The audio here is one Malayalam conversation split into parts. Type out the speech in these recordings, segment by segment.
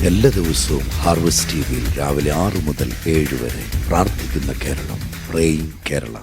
എല്ലാ ദിവസവും ഹാർവസ്റ്റ് ടിവിയിൽ രാവിലെ 6 മുതൽ 7 വരെ പ്രാർത്ഥിക്കുന്ന കേരളം, പ്രേയിങ് കേരള.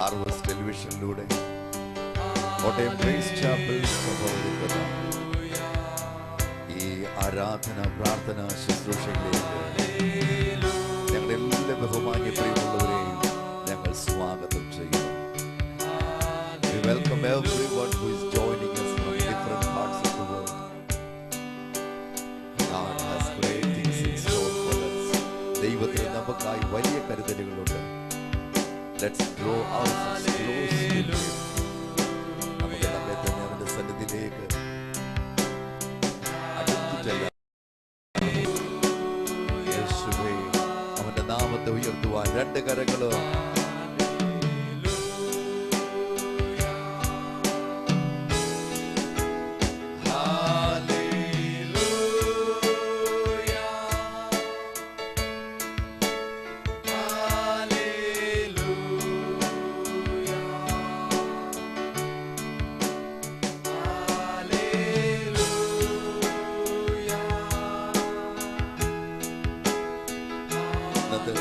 ഹാർവസ്റ്റ് ടെലിവിഷനിലൂടെ കോട്ടയം പ്രൈസ് ചാപ്പൽ പ്രവർത്തിക്കുന്ന ഈ ആരാധന പ്രാർത്ഥന ശുശ്രൂഷയിലേക്ക് ഞങ്ങളുടെ എല്ലാ ബഹുമാന്യ പ്രിയമുള്ളവരെയും ഞങ്ങൾ സ്വാഗതം ചെയ്യുന്നു. We welcome everyone who is joining us from different parts of the world. God has great things in store for us. ദൈവത്തിന് നമുക്കായി വലിയ കരുതലുകളുണ്ട്. Let's draw ourselves close to Him. നമുക്ക് നമ്മെ തന്നെ അവന്റെ സന്നിധിയിലേക്ക് അടുത്തു ചെല്ലാം. യേശുവേ, അവന്റെ നാമത്തെ ഉയർത്തുവാൻ രണ്ട് കരങ്ങളും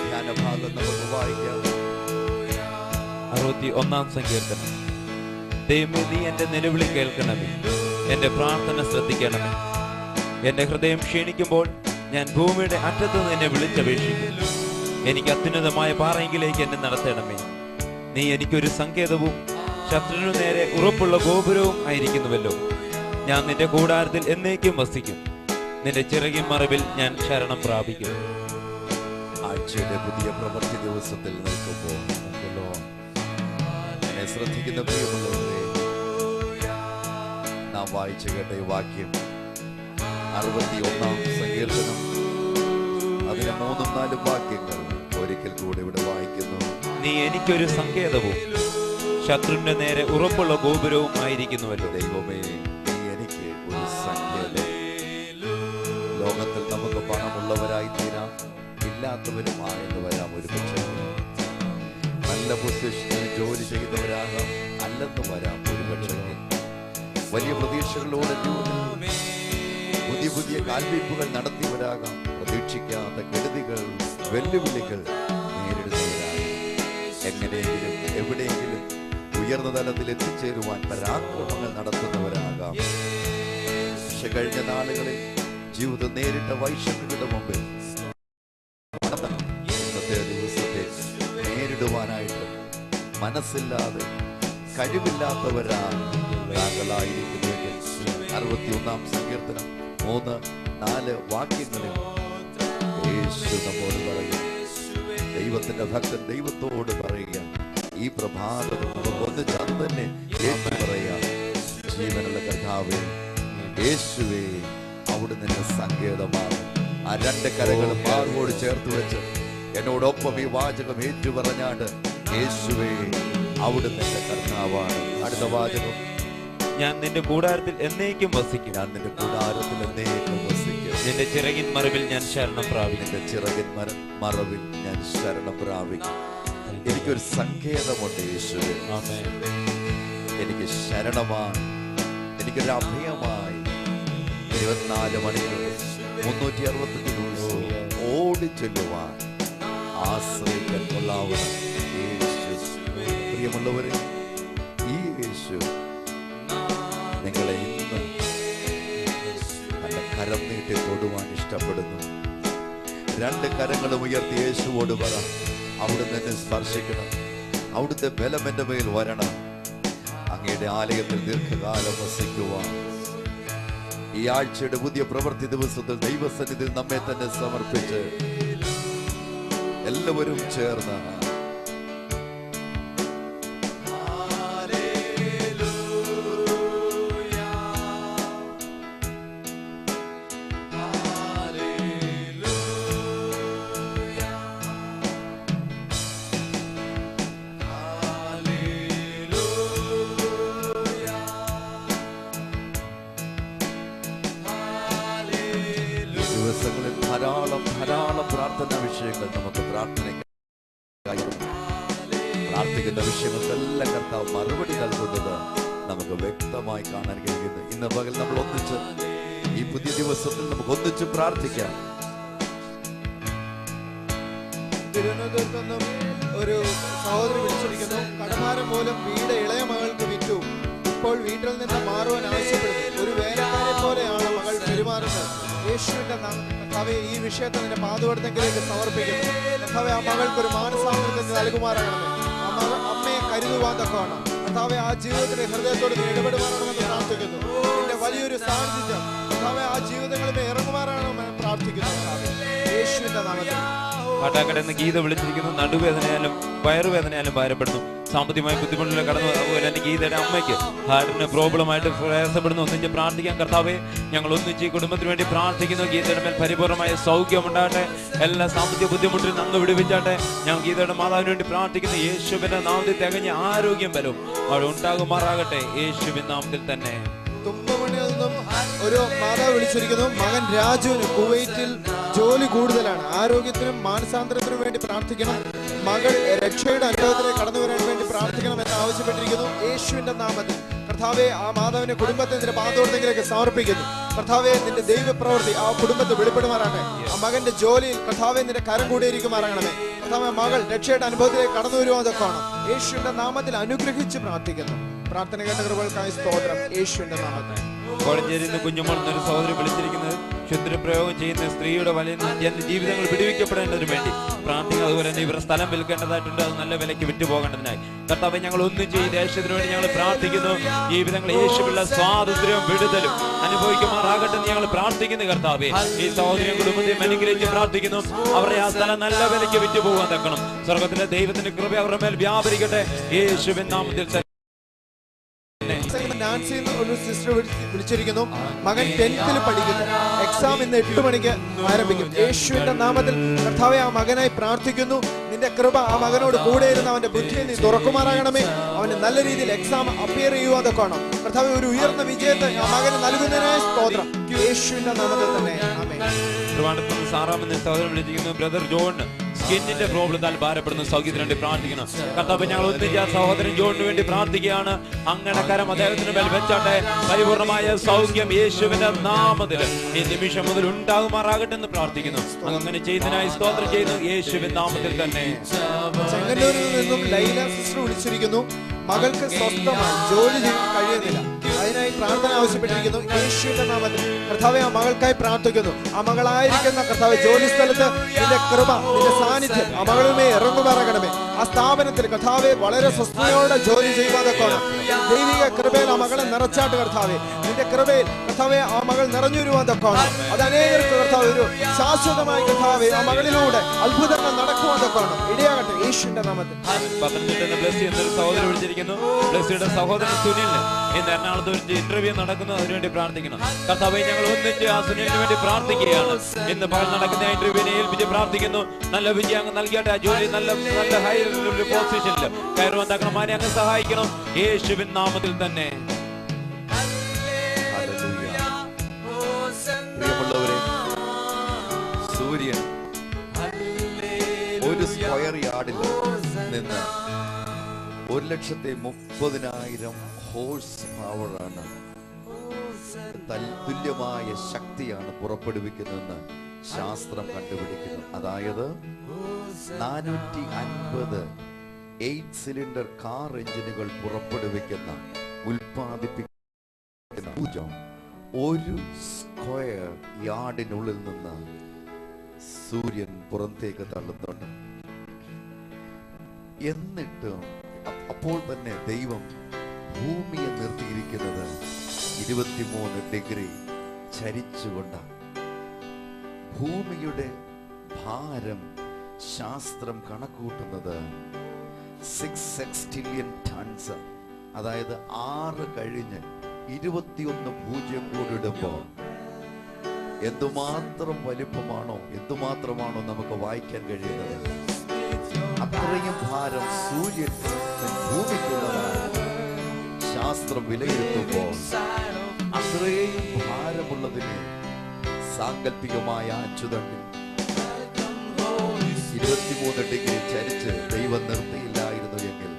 ധ്യാനഭാഗം നമുക്ക് വായിക്കാം. 61-ാം സങ്കീർത്തനം. ദൈവമേ, നീ എന്റെ നിലവിളി കേൾക്കണമേ, എന്റെ പ്രാർത്ഥന ശ്രദ്ധിക്കണമേ. എന്റെ ഹൃദയം ക്ഷീണിക്കുമ്പോൾ ഞാൻ ഭൂമിയുടെ അറ്റത്ത് നിന്ന് എന്നെ വിളിച്ചപേക്ഷിക്കും. എനിക്ക് അത്യുന്നതമായ പാറയെങ്കിലേക്ക് എന്നെ നടത്തണമേ. നീ എനിക്കൊരു സങ്കേതവും ശത്രുവിനു നേരെ ഉറപ്പുള്ള ഗോപുരവും ആയിരിക്കുന്നുവല്ലോ. ഞാൻ നിന്റെ കൂടാരത്തിൽ എന്നേക്കും വസിക്കും. നിന്റെ ചിറകിൻ മറവിൽ ഞാൻ ശരണം പ്രാപിക്കും. ആഴ്ചയുടെ പുതിയ പ്രവൃത്തി ദിവസത്തിൽ നിൽക്കുമ്പോൾ എന്നെ ശ്രദ്ധിക്കുന്ന പ്രിയമുള്ളവരെ, നാം വായിച്ചു കേട്ട ഈ വാക്യം 61-ാം സങ്കീർത്തനം, അതിലെ 3-4 വാക്യങ്ങൾ ഒരിക്കൽ കൂടെ ഇവിടെ വായിക്കുന്നു. നീ എനിക്കൊരു സങ്കേതവും ശത്രുവിന്റെ നേരെ ഉറപ്പുള്ള ഗോപുരവും ആയിരിക്കുന്നുവല്ലോ. ദൈവമേ, നീ എനിക്ക് ഒരു സങ്കേതം. ലോകത്തിൽ നമുക്ക് പണമുള്ളവരായി തീരാം, ഇല്ലാത്തവരുമായെന്ന് വരാം. ഒരു പക്ഷേ നല്ല പൊസിഷനിൽ ജോലി ചെയ്യുന്നവരാകാം, അല്ലെന്ന് വരാം. ഒരു പക്ഷേ വലിയ പ്രതീക്ഷകളോടെ പുതിയ പുതിയ കാൽവയ്പ്പുകൾ നടത്തിയവരാകാം. പ്രതീക്ഷിക്കാത്ത കെടുതികൾ, വെല്ലുവിളികൾ നേരിടുന്നവരാകാം. എങ്ങനെയെങ്കിലും എവിടെയെങ്കിലും ഉയർന്ന തലത്തിൽ എത്തിച്ചേരുവാൻ പരാക്രമങ്ങൾ നടത്തുന്നവരാകാം. പക്ഷെ കഴിഞ്ഞ നാളുകളിൽ ജീവിതം നേരിട്ട വൈഷമ്യങ്ങളുടെ മുമ്പിൽ ഇന്നത്തെ ദിവസത്തെ നേരിടുവാനായിട്ട് മനസ്സില്ലാതെ കഴിവില്ലാത്തവരാണ് താങ്കളായിരിക്കുന്നുവെങ്കിൽ 61-ാം സങ്കീർത്തനം 3-4 വാക്യങ്ങളിൽ യേശു നമ്മോട് പറയും. ദൈവത്തിന്റെ ഭക്തൻ ദൈവത്തോട് പറയുക, ഈ പ്രഭാതം ഒന്ന് ചന്ദനെ ഏറ്റു പറയാം. ജീവനുള്ള കർത്താവേ, യേശുവേ, അവിടുന്ന് എന്റെ സങ്കേതമാണ്. ആ രണ്ട് കരകളും മാർവോട് ചേർത്ത് വെച്ച് എന്നോടൊപ്പം ഈ വാചകം ഏറ്റു പറഞ്ഞാണ്ട്, യേശുവേ, അവിടുന്ന് എന്റെ കർത്താവാണ്. അടുത്ത വാചകം, ഞാൻ നിന്റെ കൂടാരത്തിൽ എന്നേക്കും വസിക്കും. ഞാൻ നിന്റെ കൂടാരത്തിൽ എന്നേക്കും വസിക്കും. നിന്റെ ചിറകിൻ മറവിൽ ഞാൻ ശരണം പ്രാപിക്കും. നിന്റെ ചിറകിൻ മറവിൽ ഞാൻ ശരണം പ്രാപിക്കും. എനിക്കൊരു സങ്കേതമുണ്ട് യേശുവേ. എനിക്ക് ശരണമായി, എനിക്കൊരു അഭയമായി. 24 മണിക്കൂർ 365 ദിവസവും ഓടി ചെല്ലുവാൻ ആശ്രയിക്കാൻ കൊള്ളാവുന്ന യേശു. പ്രിയമുള്ളവരെ, ഈ യേശു നിങ്ങളെ ഇന്ന് നല്ല കരം നീട്ടി തൊടുവാൻ ഇഷ്ടപ്പെടുന്നു. രണ്ട് കരങ്ങളും ഉയർത്തി യേശുവോട് പറ, അവിടുന്ന് എന്നെ സ്പർശിക്കണം. അവിടുത്തെ ബലം എൻ്റെ മേൽ വരണം. അങ്ങയുടെ ആലയത്തിൽ ദീർഘകാലം വസിക്കുവാൻ ഈ ആഴ്ചയുടെ പുതിയ പ്രവൃത്തി ദിവസത്തിൽ ദൈവസന്നിധിയിൽ നമ്മെ തന്നെ സമർപ്പിച്ച് എല്ലാവരും ചേർന്ന് ദിവസങ്ങളിൽ ധാരാളം പ്രാർത്ഥനാ വിഷയങ്ങൾ നമുക്ക് പ്രാർത്ഥിക്കുന്ന വിഷയങ്ങൾക്കെല്ലാം കർത്താവ് മറുപടി നൽകുന്നത് നമുക്ക് വ്യക്തമായി കാണാൻ കഴിയുന്നു. ഇന്ന് പകൽ നമ്മൾ ഒന്നിച്ച് ഈ പുതിയ ദിവസത്തിൽ നമുക്ക് ഒന്നിച്ച് പ്രാർത്ഥിക്കാം. തിരുവനന്തപുരത്ത് നിന്നും ഒരു സഹോദരി വിളിച്ചിരിക്കുന്നു. കടഭാരം മൂലം വീട് ഇളയ മകൾക്ക് വിറ്റു. ഇപ്പോൾ വീട്ടിൽ നിന്ന് മാറുവാൻ ആവശ്യപ്പെടുന്നു. ഒരു വേലക്കാരെ പോലെയാണ് മകൾ പെരുമാറുന്നത്. യേശുവിന്റെ കർത്താവേ, ഈ വിഷയത്തെ നിന്റെ പാദപീഠത്തിലേക്ക് സമർപ്പിക്കുന്നു. കർത്താവേ, ആ മകൾക്ക് ഒരു മാനസാന്തരത്തിന് നൽകുമാറാകണമേ. അമ്മയെ കരുതുവാൻ തക്കവണ്ണം കർത്താവേ, ആ ജീവിതത്തിലെ ഹൃദയത്തോട് നീ ഇടപെടുമാറാകണമെന്ന് പ്രാർത്ഥിക്കുന്നു. നിന്റെ വലിയൊരു സാന്നിധ്യം കർത്താവേ ആ ജീവിതങ്ങളിൽ ഇറങ്ങുമാറാകണമെന്ന് പ്രാർത്ഥിക്കുന്നു. യേശുവിന്റെ നാമത്തിൽ. കാട്ടാക്കടന്ന് ഗീത വിളിച്ചിരിക്കുന്നു. നടുവേദനയാലും വയറുവേദനയാലും ഭാരപ്പെടുന്നു. സാമ്പത്തികമായി ബുദ്ധിമുട്ടിൽ കടന്നു. അതുപോലെ തന്നെ ഗീതയുടെ അമ്മയ്ക്ക് ഹാർട്ടിന് പ്രോബ്ലമായിട്ട് പ്രയാസപ്പെടുന്നു. ഒന്നിച്ച് പ്രാർത്ഥിക്കാൻ കർത്താവേ, ഞങ്ങൾ ഒന്നിച്ച് ഈ കുടുംബത്തിന് വേണ്ടി പ്രാർത്ഥിക്കുന്നു. ഗീതയുടെ മേൽ പരിപൂർണമായ സൗഖ്യം ഉണ്ടാകട്ടെ. എല്ലാ സാമ്പത്തിക ബുദ്ധിമുട്ടിൽ നിന്ന് വിടുവിച്ചാട്ടെ. ഞാൻ ഗീതയുടെ മാതാവിന് വേണ്ടി പ്രാർത്ഥിക്കുന്നു. യേശുവിന്റെ നാമത്തിൽ തികഞ്ഞ ആരോഗ്യം ബലവും അവിടെ ഉണ്ടാകുമാറാകട്ടെ. യേശുവിൻ നാമത്തിൽ തന്നെ. തുമ്പമണിയിൽ നിന്നും ഒരു മാതാവ് വിളിച്ചിരിക്കുന്നു. മകൻ രാജുവിന് കുവൈറ്റിൽ ജോലി കൂടുതലാണ്. ആരോഗ്യത്തിനും മാനസാന്തരത്തിനും വേണ്ടി പ്രാർത്ഥിക്കണം. മകൾ രക്ഷയുടെ അനുഭവത്തിലേക്ക് കടന്നു വരാൻ വേണ്ടി പ്രാർത്ഥിക്കണം എന്ന് ആവശ്യപ്പെട്ടിരിക്കുന്നു. യേശുവിന്റെ നാമത്തിൽ കർത്താവെ, ആ മാതാവിന്റെ കുടുംബത്തെ നിന്റെ പാദപീഠത്തിലേക്ക് സമർപ്പിക്കുന്നു. കർത്താവെ, നിന്റെ ദൈവപ്രവൃത്തി ആ കുടുംബത്തെ വെളിപ്പെടുമാറാകട്ടെ. ആ മകന്റെ ജോലിയിൽ കർത്താവെ നിന്റെ കരം കൂടിയിരിക്കുമാറാകണമേ. കർത്താവെ, മകൾ രക്ഷയുടെ അനുഭവത്തിലേക്ക് കടന്നു വരുവാതൊക്കെ കാണാം. യേശുവിന്റെ നാമത്തിൽ അനുഗ്രഹിച്ച് പ്രാർത്ഥിക്കുന്നു. പ്രാർത്ഥന കേട്ട കൃപകൾക്കായി സ്തോത്രം. യേശുവിന്റെ നാമത്തിൽ. കോഴഞ്ചേരിയിൽ നിന്ന് കുഞ്ഞുമോൾ എന്നൊരു സഹോദരി വിളിച്ചിരിക്കുന്നത്. ക്ഷുദ്രപ്രയോഗം ചെയ്യുന്ന സ്ത്രീയുടെ വലിയ ജീവിതങ്ങൾ വിടുവിക്കപ്പെടേണ്ടതിന് വേണ്ടി പ്രാർത്ഥിക്കുക. അതുപോലെ തന്നെ ഇവരുടെ സ്ഥലം വിൽക്കേണ്ടതായിട്ടുണ്ട്. അത് നല്ല വിലയ്ക്ക് വിറ്റുപോകേണ്ടതിനായി കർത്താവേ, ഞങ്ങൾ ഒന്നിച്ച് ഈ ദേശത്തിന് വേണ്ടി ഞങ്ങൾ പ്രാർത്ഥിക്കുന്നു. ജീവിതങ്ങൾ യേശുവിലുള്ള സ്വാതന്ത്ര്യവും വിടുതലും അനുഭവിക്കുമാറാകട്ടെ ഞങ്ങൾ പ്രാർത്ഥിക്കുന്നു. കർത്താവേ, ഈ സഹോദരിയും കുടുംബത്തെയും അനുഗ്രഹിച്ച് പ്രാർത്ഥിക്കുന്നു. അവരുടെ ആ സ്ഥലം നല്ല വിലയ്ക്ക് വിറ്റുപോകാൻ തക്കണം. സ്വർഗത്തിലെ ദൈവത്തിന്റെ കൃപ അവരുടെ മേൽ വ്യാപരിക്കട്ടെ. യേശുവിൻ നാമത്തിൽ. നാൻസി ഒരു സിസ്റ്റർ വിളിച്ചിരിക്കുന്നു. മകൻ 10th പഠിക്കുന്നു. എക്സാം ഇന്ന് 8 മണിക്ക് ആരംഭിക്കും. യേശുവിന്റെ നാമത്തിൽ കർത്താവേ, ആ മകനായി പ്രാർത്ഥിക്കുന്നു. നിന്റെ കൃപ ആ മകനോട് കൂടെ ഇരുന്ന് അവന്റെ ബുദ്ധിയെ നീ തുറക്കുമാറാകണമേ. അവന് നല്ല രീതിയിൽ എക്സാം അപ്പിയർ ചെയ്യുവാതൊക്കെ വേണം. കർത്താവേ, ഒരു ഉയർന്ന വിജയത്തെ ആ മകന് നൽകുന്നതിനായി സ്തോത്രം. യേശുവിന്റെ നാമത്തിൽ തന്നെ ആമേൻ. സാറാമെന്ന് സഹോദരൻ വിളിച്ചിരിക്കുന്നു. ബ്രദർ ജോൺ സ്കിന്നിന്റെ പ്രോബ്ലത്താൽ ഭാരപ്പെടുന്ന സൗഖ്യത്തിന് വേണ്ടി പ്രാർത്ഥിക്കണം. കർത്താവ്, ഞങ്ങൾ ഒന്നിച്ച് ആ സഹോദരൻ ജോണിന് വേണ്ടി പ്രാർത്ഥിക്കുകയാണ്. അങ്ങനെ കരം അദ്ദേഹത്തിന് മേൽ വെച്ചാട്ടെ. പരിപൂർണമായ സൗഖ്യം യേശുവിന്റെ നാമത്തിൽ ഈ നിമിഷം മുതൽ ഉണ്ടാകുമാറാകട്ടെ എന്ന് പ്രാർത്ഥിക്കുന്നു. അങ്ങനെ ചെയ്യുന്നതിനായി സ്തോത്രം ചെയ്യുന്നു. യേശുവിൻ നാമത്തിൽ തന്നെ. ചെങ്ങന്നൂരിൽ നിന്നും ലൈല സിസ്റ്റർ വിളിച്ചിരിക്കുന്നു. മകൾക്ക് സ്വസ്ഥമായി ജോലി ചെയ്യാൻ കഴിയുന്നില്ല. അതിനായി പ്രാർത്ഥന ആവശ്യപ്പെട്ടിരിക്കുന്നു. യേശുവിന്റെ നാമത്തിൽ കർത്താവേ, ആ മകൾക്കായി പ്രാർത്ഥിക്കുന്നു. ആ മകളായിരിക്കുന്ന കർത്താവേ, ജോലി സ്ഥലത്ത് നിന്റെ കൃപ, നിന്റെ സാന്നിധ്യം ആ മകളുമേ ഇറങ്ങുമാറാകണമേ. ആ സ്ഥാപനത്തിൽ കർത്താവേ വളരെ സ്വസ്ഥതയോടെ ജോലി ചെയ്യുവാതൊക്കെ ദൈവിക കൃപയിൽ ആ മകളെ നിറച്ചാട്ട് കർത്താവേ. നിന്റെ കൃപയിൽ കർത്താവേ ആ മകൾ നിറഞ്ഞു വരുവാതൊക്കെ അത് അനേകർക്ക് കർത്താവ് ഒരു ശാശ്വതമായി കർത്താവേ ആ മകളിലൂടെ അത്ഭുതങ്ങൾ നടക്കുവാതൊക്കെ ഇടയാകട്ടെ. യേശുവിന്റെ നാമത്തിൽ. ബ്ലസ്സിയുടെ സഹോദരൻ സുനിലിന് ഇന്ന് എറണാകുളത്ത് ഒരു ഇന്റർവ്യൂ നടക്കുന്നു. അതിനുവേണ്ടി പ്രാർത്ഥിക്കണം. കർത്താവേ, ഞങ്ങൾ ഒന്നിച്ച് ആ സുനിലിന് വേണ്ടി പ്രാർത്ഥിക്കുകയാണ്. ഇന്ന് പകൽ നടക്കുന്ന ഇന്റർവ്യൂവിനെ ഏൽപ്പിച്ച് പ്രാർത്ഥിക്കുന്നു. നല്ല വിജയം അങ്ങ് നൽകിയാട്ടെ. ആ ജോലി നല്ല ഹൈ പൊസിഷനിൽ കയറുവാൻ തക്കണമാനെ അങ്ങ് സഹായിക്കണം. യേശുവിൻ നാമത്തിൽ തന്നെ. പ്രിയമുള്ളവരെ, സൂര്യൻ ഒരു സ്ക്വയർ യാർഡിൽ നിന്ന് 1,30,000 ഹോഴ്സ് പവറാണ്, തുല്യമായ ശക്തിയാണ് പുറപ്പെടുവിക്കുന്നതെന്ന് ശാസ്ത്രം കണ്ടുപിടിക്കുന്നു. അതായത് 450 8 സിലിണ്ടർ കാർ എഞ്ചിനുകൾ പുറപ്പെടുവിക്കുന്ന ഉൽപ്പാദിപ്പിക്കുന്ന ഊർജം ഒരു സ്ക്വയർ യാർഡിനുള്ളിൽ നിന്ന് സൂര്യൻ പുറത്തേക്ക് തള്ളുന്നുണ്ട്. എന്നിട്ടും അപ്പോൾ തന്നെ ദൈവം ഭൂമിയെ നിർത്തിയിരിക്കുന്നത് 23 ഡിഗ്രി ചരിച്ചുകൊണ്ടാണ്. ഭൂമിയുടെ ഭാരം ശാസ്ത്രം കണക്കൂട്ടുന്നത് 6 സെക്സ്റ്റിലിയൻ ടൺസ്, അതായത് 6 കഴിഞ്ഞ് 21 പൂജ്യം കൂടിടുമ്പോൾ എന്തുമാത്രം വലിപ്പമാണോ, എന്തുമാത്രമാണോ നമുക്ക് വായിക്കാൻ കഴിയുന്നത്. അത്രയും ഭാരം സൂര്യൻ ഭൂമിക്കുള്ളതാണ്. ശാസ്ത്രം വിലയിരുത്തുമ്പോൾ അത്രയും ഭാരമുള്ളതിനെ സാങ്കല്പികമായ അച്ചുതണ്ടിൽ 23 ഡിഗ്രി ചരിച്ച് ദൈവം നിർത്തിയില്ലായിരുന്നു എങ്കിൽ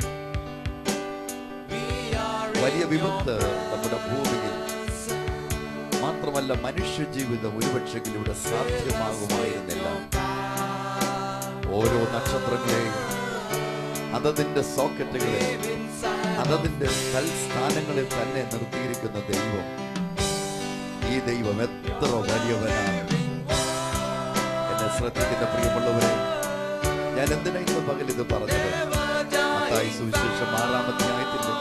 വലിയ വിപത്ത് നമ്മുടെ ഭൂമിയിൽ മാത്രമല്ല മനുഷ്യ ജീവിതം ഒരുപക്ഷെങ്കിലും സാധ്യമാകുമായിരുന്നില്ല. ഓരോ നക്ഷത്രങ്ങളെയും അതതിന്റെ സോക്കറ്റുകളിൽ അതതിന്റെ തൽസ്ഥാനങ്ങളിൽ തന്നെ നിർത്തിയിരിക്കുന്ന ദൈവം, ഈ ദൈവം എത്ര വലിയവനാണ്. എന്നെ ശ്രദ്ധിക്കുന്ന പ്രിയമുള്ളവരെ, ഞാൻ എന്തിനാ ഇന്ന് പകൽ ഇത് പറഞ്ഞത്? മത്തായി സുവിശേഷം 6-ാം അധ്യായത്തിന്റെ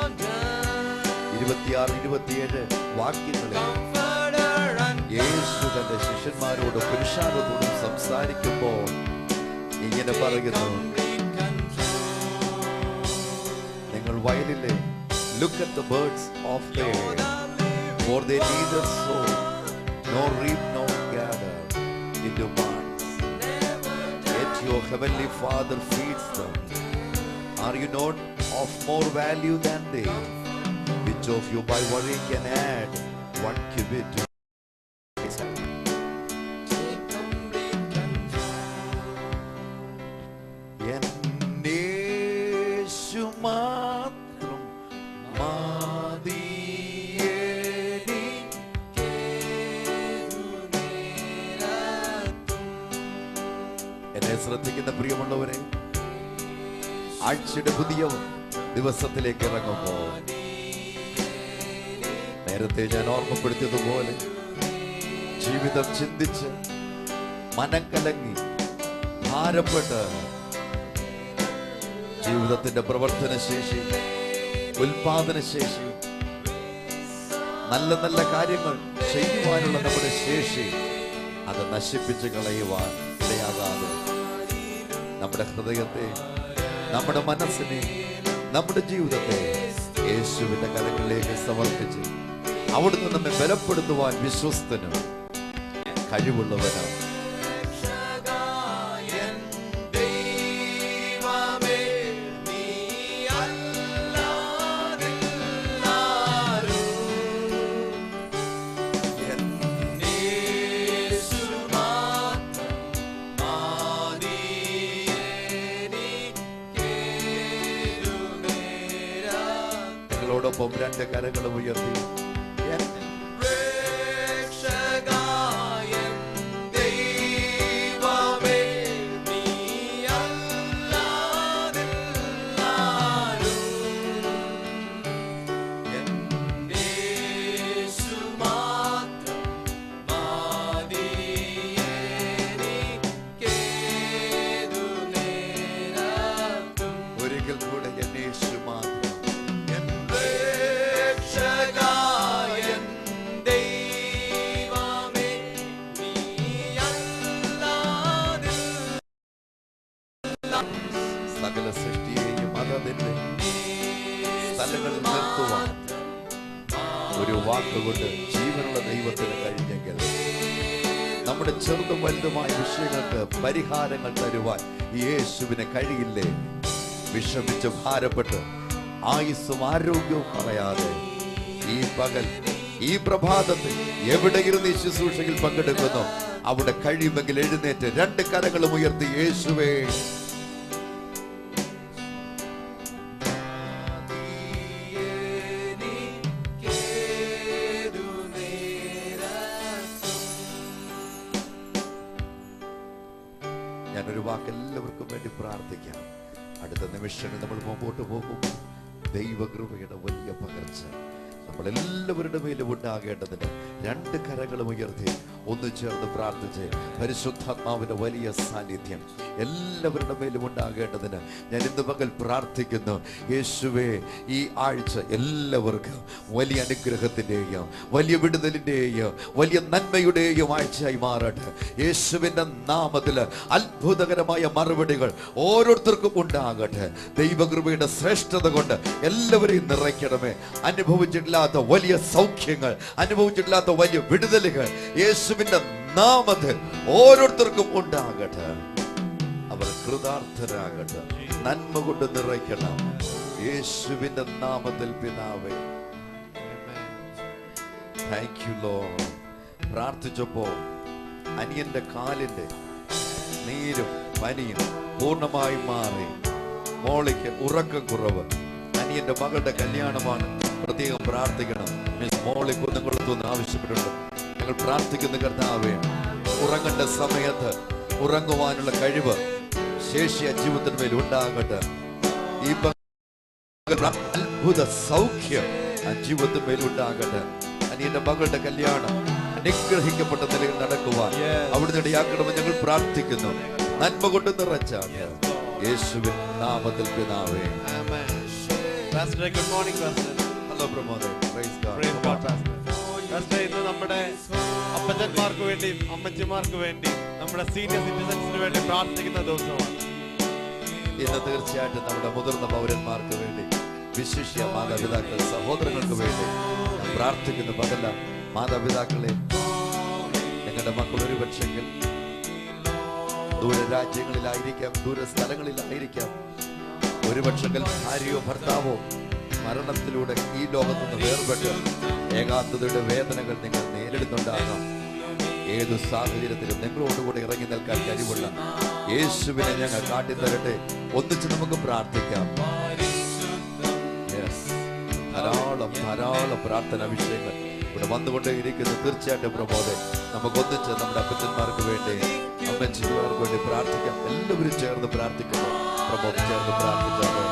26-27 വാക്യങ്ങളിൽ യേശു തന്റെ ശിഷ്യന്മാരോടും പുരുഷാരത്തോടും സംസാരിക്കുമ്പോൾ ഇങ്ങനെ പറയുന്നു, നിങ്ങൾ വയലിലെ look at the birds of the air, for they neither sow nor reap nor gather into barns, yet your heavenly Father feeds them. Are you not of more value than they? Which of you by worrying can add 1 cubit to his hand? യേശു മാത്രം എന്നെ ശ്രദ്ധിക്കുന്ന പ്രിയമുള്ളവരെ, ആഴ്ചയുടെ പുതിയ ദിവസത്തിലേക്ക് ഇറങ്ങുമ്പോൾ നേരത്തെ ഞാൻ ഓർമ്മപ്പെടുത്തിയതുപോലെ ജീവിതം ചിന്തിച്ച് മനം കലങ്ങി ഭാരപ്പെട്ട് ജീവിതത്തിന്റെ പ്രവർത്തന ശേഷി, ഉൽപാദന ശേഷി, നല്ല നല്ല കാര്യങ്ങൾ ചെയ്യുവാനുള്ള നമ്മുടെ ശേഷി അത് നശിപ്പിച്ച് കളയുവാൻ ഇടയാകാതെ നമ്മുടെ ഹൃദയത്തെ, നമ്മുടെ മനസ്സിനെ, നമ്മുടെ ജീവിതത്തെ യേശുവിന്റെ കരങ്ങളിലേക്ക് സമർപ്പിച്ച് അവിടുന്ന് നമ്മെ ബലപ്പെടുത്തുവാൻ വിശ്വസ്തനും കഴിവുള്ളവനാണ്. ോടൊപ്പം 2 കരങ്ങളും ഉയർത്തി ഒരിക്കൽ കൂടെ യേശു മാത്രം സകല സൃഷ്ടിയെയും അതതിന്റെ സ്ഥലങ്ങളിൽ നിർത്തുവാൻ ഒരു വാക്കുകൊണ്ട് ജീവനുള്ള ദൈവത്തിന് കഴിഞ്ഞെങ്കിൽ നമ്മുടെ ചെറുതും വലുതുമായ വിഷയങ്ങൾക്ക് പരിഹാരങ്ങൾ തരുവാൻ യേശുവിന് കഴിയില്ലേ? വിഷമിച്ച് ഭാരപ്പെട്ട് ആയുസ്സും ആരോഗ്യവും കളയാതെ ഈ പകൽ, ഈ പ്രഭാതത്തിൽ എവിടെയിരുന്ന് ഈ ശുശ്രൂഷയിൽ പങ്കെടുക്കുന്നു അവിടെ കഴിയുമെങ്കിൽ എഴുന്നേറ്റ് 2 കരങ്ങളും ഉയർത്തി യേശുവേ ഞാനൊരു വാക്ക് എല്ലാവർക്കും വേണ്ടി പ്രാർത്ഥിക്കാം. അടുത്ത നിമിഷങ്ങൾ നമ്മൾ മുമ്പോട്ട് പോകും. ദൈവകൃപയുടെ വലിയ പകർച്ച നമ്മളെല്ലാവരുടെ മേലും ഉണ്ടാകേണ്ടതിന് 2 കരങ്ങളും ഉയർത്തി ഒന്ന് ചേർന്ന് പ്രാർത്ഥിച്ച് പരിശുദ്ധാത്മാവിന്റെ വലിയ സാന്നിധ്യം എല്ലാവരുടെ മേലും ഉണ്ടാകേണ്ടതിന് ഞാൻ ഇന്ന് പകൽ പ്രാർത്ഥിക്കുന്നു. യേശുവേ, ഈ ആഴ്ച എല്ലാവർക്കും വലിയ അനുഗ്രഹത്തിന്റെയും വലിയ വിടുതലിന്റെയും വലിയ നന്മയുടെയും ആഴ്ചയായി മാറട്ടെ. യേശുവിന്റെ നാമത്തിൽ അത്ഭുതകരമായ മറുപടികൾ ഓരോരുത്തർക്കും ഉണ്ടാകട്ടെ. ദൈവകൃപയുടെ ശ്രേഷ്ഠത കൊണ്ട് എല്ലാവരെയും നിറയ്ക്കണമേ. അനുഭവിച്ചിട്ടില്ലാത്ത വലിയ സൗഖ്യങ്ങൾ, അനുഭവിച്ചിട്ടില്ലാത്ത വലിയ വിടുതലുകൾ യേശുവിന്റെ നാമത്തിൽ ഓരോരുത്തർക്കും ഉണ്ടാകട്ടെ. അവർ കൃതാർത്ഥരാകട്ടെ. നന്മ കൊണ്ട് നിറയ്ക്കണം. യേശുവിന്റെ നാമത്തിൽ പിതാവേ, താങ്ക് യു ലോർഡ്. പ്രാർത്ഥിച്ചപ്പോ അനിയന്റെ കാലിന്റെ നീരും പനിയും പൂർണ്ണമായും മാറി. മോളിക്ക് ഉറക്കം കുറവ്. അനിയന്റെ മകളുടെ കല്യാണമാണ്. പ്രത്യേകം പ്രാർത്ഥിക്കണം. മിസ് മോളി കുന്നംകുളത്തുനിന്ന് ആവശ്യപ്പെട്ടുണ്ട്. ഞങ്ങൾ പ്രാർത്ഥിക്കുന്ന കർത്താവേ, ഉറങ്ങേണ്ട സമയത്ത് ഉറങ്ങുവാനുള്ള കഴിവ്, ശേഷി ജീവിതത്തിന് മേൽ ഉണ്ടാകട്ടെ. ഈ അത്ഭുത സൗഖ്യം ജീവിതത്തിന് മേൽ ഉണ്ടാകട്ടെ. അനിയന്റെ മകളുടെ കല്യാണം അനുഗ്രഹിക്കപ്പെട്ട നിലയിൽ നടക്കുവാൻ അവിടുന്ന് ഇടയാക്കണമെന്ന് ഞങ്ങൾ പ്രാർത്ഥിക്കുന്നു. നന്മ കൊണ്ട് നിറച്ചാണ് യേശുവിൻ നാമത്തിൽ പിതാവേ. Good morning pastor. Hello Pramod. Praise God. Praise God pastor. Pastor, ഇന്ന് നമ്മുടെ അപ്പച്ചന്മാർക്ക് വേണ്ടി അമ്മച്ചിമാർക്ക് വേണ്ടി നമ്മുടെ സീനിയർ സിറ്റിസൺസിന് വേണ്ടി പ്രാർത്ഥിക്കുന്ന ദിവസമാണ് ഇന്ന്. തീർച്ചയായിട്ടും നമ്മുടെ മുതിർന്ന പൗരന്മാർക്ക് വേണ്ടി, വിശിഷ്യ മാതാപിതാക്കൾ, സഹോദരങ്ങൾക്ക് വേണ്ടി പ്രാർത്ഥിക്കുന്ന പകല. മാതാപിതാക്കളെ, ഞങ്ങളുടെ മക്കൾ ഒരു പക്ഷെങ്കിൽ ദൂര രാജ്യങ്ങളിലായിരിക്കാം, ദൂര സ്ഥലങ്ങളിലായിരിക്കാം. ഒരു പക്ഷെങ്കിൽ ഭാര്യയോ ഭർത്താവോ മരണത്തിലൂടെ ഈ ലോകത്ത് നിന്ന് വേർപെട്ട് ഏകാന്തതയുടെ വേദനകൾ നിങ്ങൾ നേരിടുന്നുണ്ടാകാം. ഏതു സാഹചര്യത്തിലും നിങ്ങളോടുകൂടെ ഇറങ്ങി നിൽക്കാൻ കഴിവുള്ള യേശുവിനെ ഞങ്ങൾ കാട്ടിത്തരട്ടെ. ഒന്നിച്ച് നമുക്ക് പ്രാർത്ഥിക്കാം. ധാരാളം ധാരാളം പ്രാർത്ഥന വിഷയങ്ങൾ ഇവിടെ വന്നുകൊണ്ടേയിരിക്കുന്നു. തീർച്ചയായിട്ടും പ്രമോദെ, നമുക്ക് ഒന്നിച്ച് നമ്മുടെ അപ്പച്ചന്മാർക്ക് വേണ്ടി, അമ്മച്ചിമാർക്ക് വേണ്ടി പ്രാർത്ഥിക്കാം. എല്ലാവരും ചേർന്ന് പ്രാർത്ഥിക്കുന്നു. പ്രമോദ് ചേർന്ന് പ്രാർത്ഥിക്കാമോ?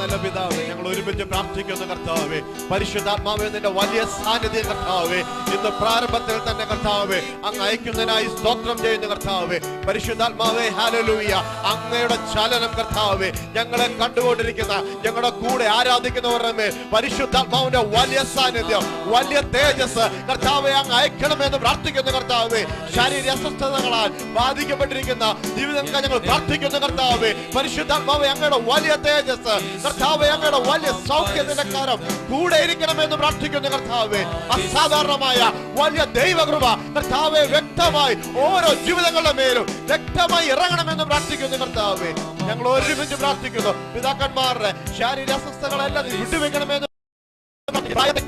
നല്ല പിതാവേ, ഞങ്ങൾ ഒരുമിച്ച് പ്രാർത്ഥിക്കുന്നു കർത്താവേ. പരിശുദ്ധാത്മാവേ, നിന്റെ വലിയ സാന്നിധ്യം കർത്താവേ ഇന്ന് പ്രാരംഭത്തിൽ തന്നെ കർത്താവേ അങ്ങ് അയക്കുന്നതിനായി സ്തോത്രം ചെയ്യുന്നു കർത്താവേ. പരിശുദ്ധാത്മാവേ, ഹല്ലേലൂയ. അങ്ങയുടെ ചലനം കർത്താവേ ഞങ്ങളെ കണ്ടുകൊണ്ടിരിക്കുന്ന, ഞങ്ങളുടെ കൂടെ ആരാധിക്കുന്നവരുടെ മേൽ പരിശുദ്ധാത്മാവിന്റെ വലിയ സാന്നിധ്യം, വലിയ തേജസ് കർത്താവേ അങ്ങ് അയക്കണമെന്ന് പ്രാർത്ഥിക്കുന്നു കർത്താവേ. ശാരീരിക അസ്വസ്ഥതകളാൽ ബാധിക്കപ്പെട്ടിരിക്കുന്ന ജീവിതങ്ങൾ ഞങ്ങൾ പ്രാർത്ഥിക്കുന്നു കർത്താവേ. പരിശുദ്ധാത്മാവേ, അങ്ങയുടെ വലിയ തേജസ് കർത്താവേ, അങ്ങയുടെ വലിയ സൗഖ്യത്തിന്റെ കാരം കൂടെ ഇരിക്കണമെന്ന് പ്രാർത്ഥിക്കുന്നു കർത്താവേ. അസാധാരണമായ വലിയ ദൈവകൃപ കർത്താവേ വ്യക്തമായി ഓരോ ജീവിതങ്ങളുടെ മേലും വ്യക്തമായി ഇറങ്ങണമെന്ന് പ്രാർത്ഥിക്കുന്നു കർത്താവേ. ഞങ്ങൾ ഒരുമിച്ച് പ്രാർത്ഥിക്കുന്നു. പിതാക്കന്മാരുടെ ശാരീരിക അസ്വസ്ഥതകളെല്ലാം വിട്ടുവെക്കണമെന്ന്,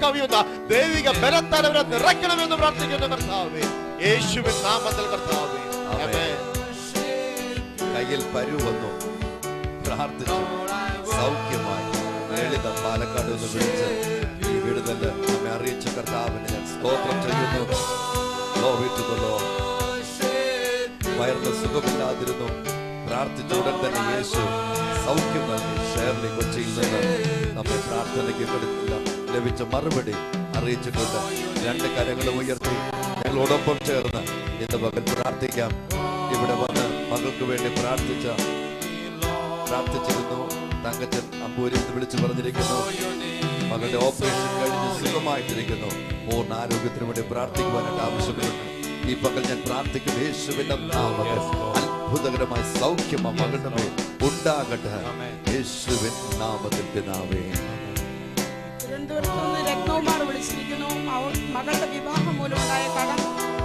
കവിയുന്ന ദൈവിക ബലത്താൽ അവരെ നിറയ്ക്കണമെന്ന് പ്രാർത്ഥിക്കുന്നു കർത്താവേ. യേശുവിൻ നാമത്തിൽ കർത്താവേ. ആമേൻ. കയ്യിൽ പരു വന്നു, പ്രാർത്ഥിച്ചു, സൗഖ്യമായി. ലളിത പാലക്കാട് നിന്ന് വിളിച്ച് ഈ വിടുതൽ നമ്മെ അറിയിച്ച കർത്താവിനെ ഞാൻ സ്തോത്രം ചെയ്യുന്നു. വയറിന് സുഖമില്ലാതിരുന്നു. പ്രാർത്ഥിച്ച ഉടൻ തന്നെ യേശു സൗഖ്യം നൽകി. ഷേർലി കൊച്ചിയിൽ നിന്ന് നമ്മെ പ്രാർത്ഥനയ്ക്ക് ലഭിച്ച മറുപടി അറിയിച്ചിട്ടുണ്ട്. രണ്ട് കരങ്ങളും ഉയർത്തി ഞങ്ങളോടൊപ്പം ചേർന്ന് ഇന്ന് പകൽ പ്രാർത്ഥിക്കാം. ഇവിടെ വന്ന് മകൾക്ക് വേണ്ടി പ്രാർത്ഥിച്ചിരുന്നു. തങ്കച്ചൻ അമ്പൂരിൽ നിന്ന് വിളിച്ചു പറഞ്ഞിരിക്കുന്നു, മകളുടെ ഓപ്പറേഷൻ കഴിഞ്ഞ് സുഖമായിട്ടിരിക്കുന്നു. പൂർണ്ണ ആരോഗ്യത്തിന് വേണ്ടി പ്രാർത്ഥിക്കുവാനായിട്ട് ആവശ്യപ്പെടുന്നു. ഈ പകൽ ഞാൻ പ്രാർത്ഥിക്കുന്നു, യേശുവിന്റെ നാമത്തിൽ അത്ഭുതകരമായ സൗഖ്യം മകളുടെ മേൽ ഉണ്ടാകട്ടെ. യേശുവിൻ നാമത്തിൽ പിതാവേ. തിരുവനന്തപുരത്ത് രത്നകുമാർ വിളിച്ചിരിക്കുന്നു. മകളുടെ വിവാഹം മൂലമുണ്ടായ കടം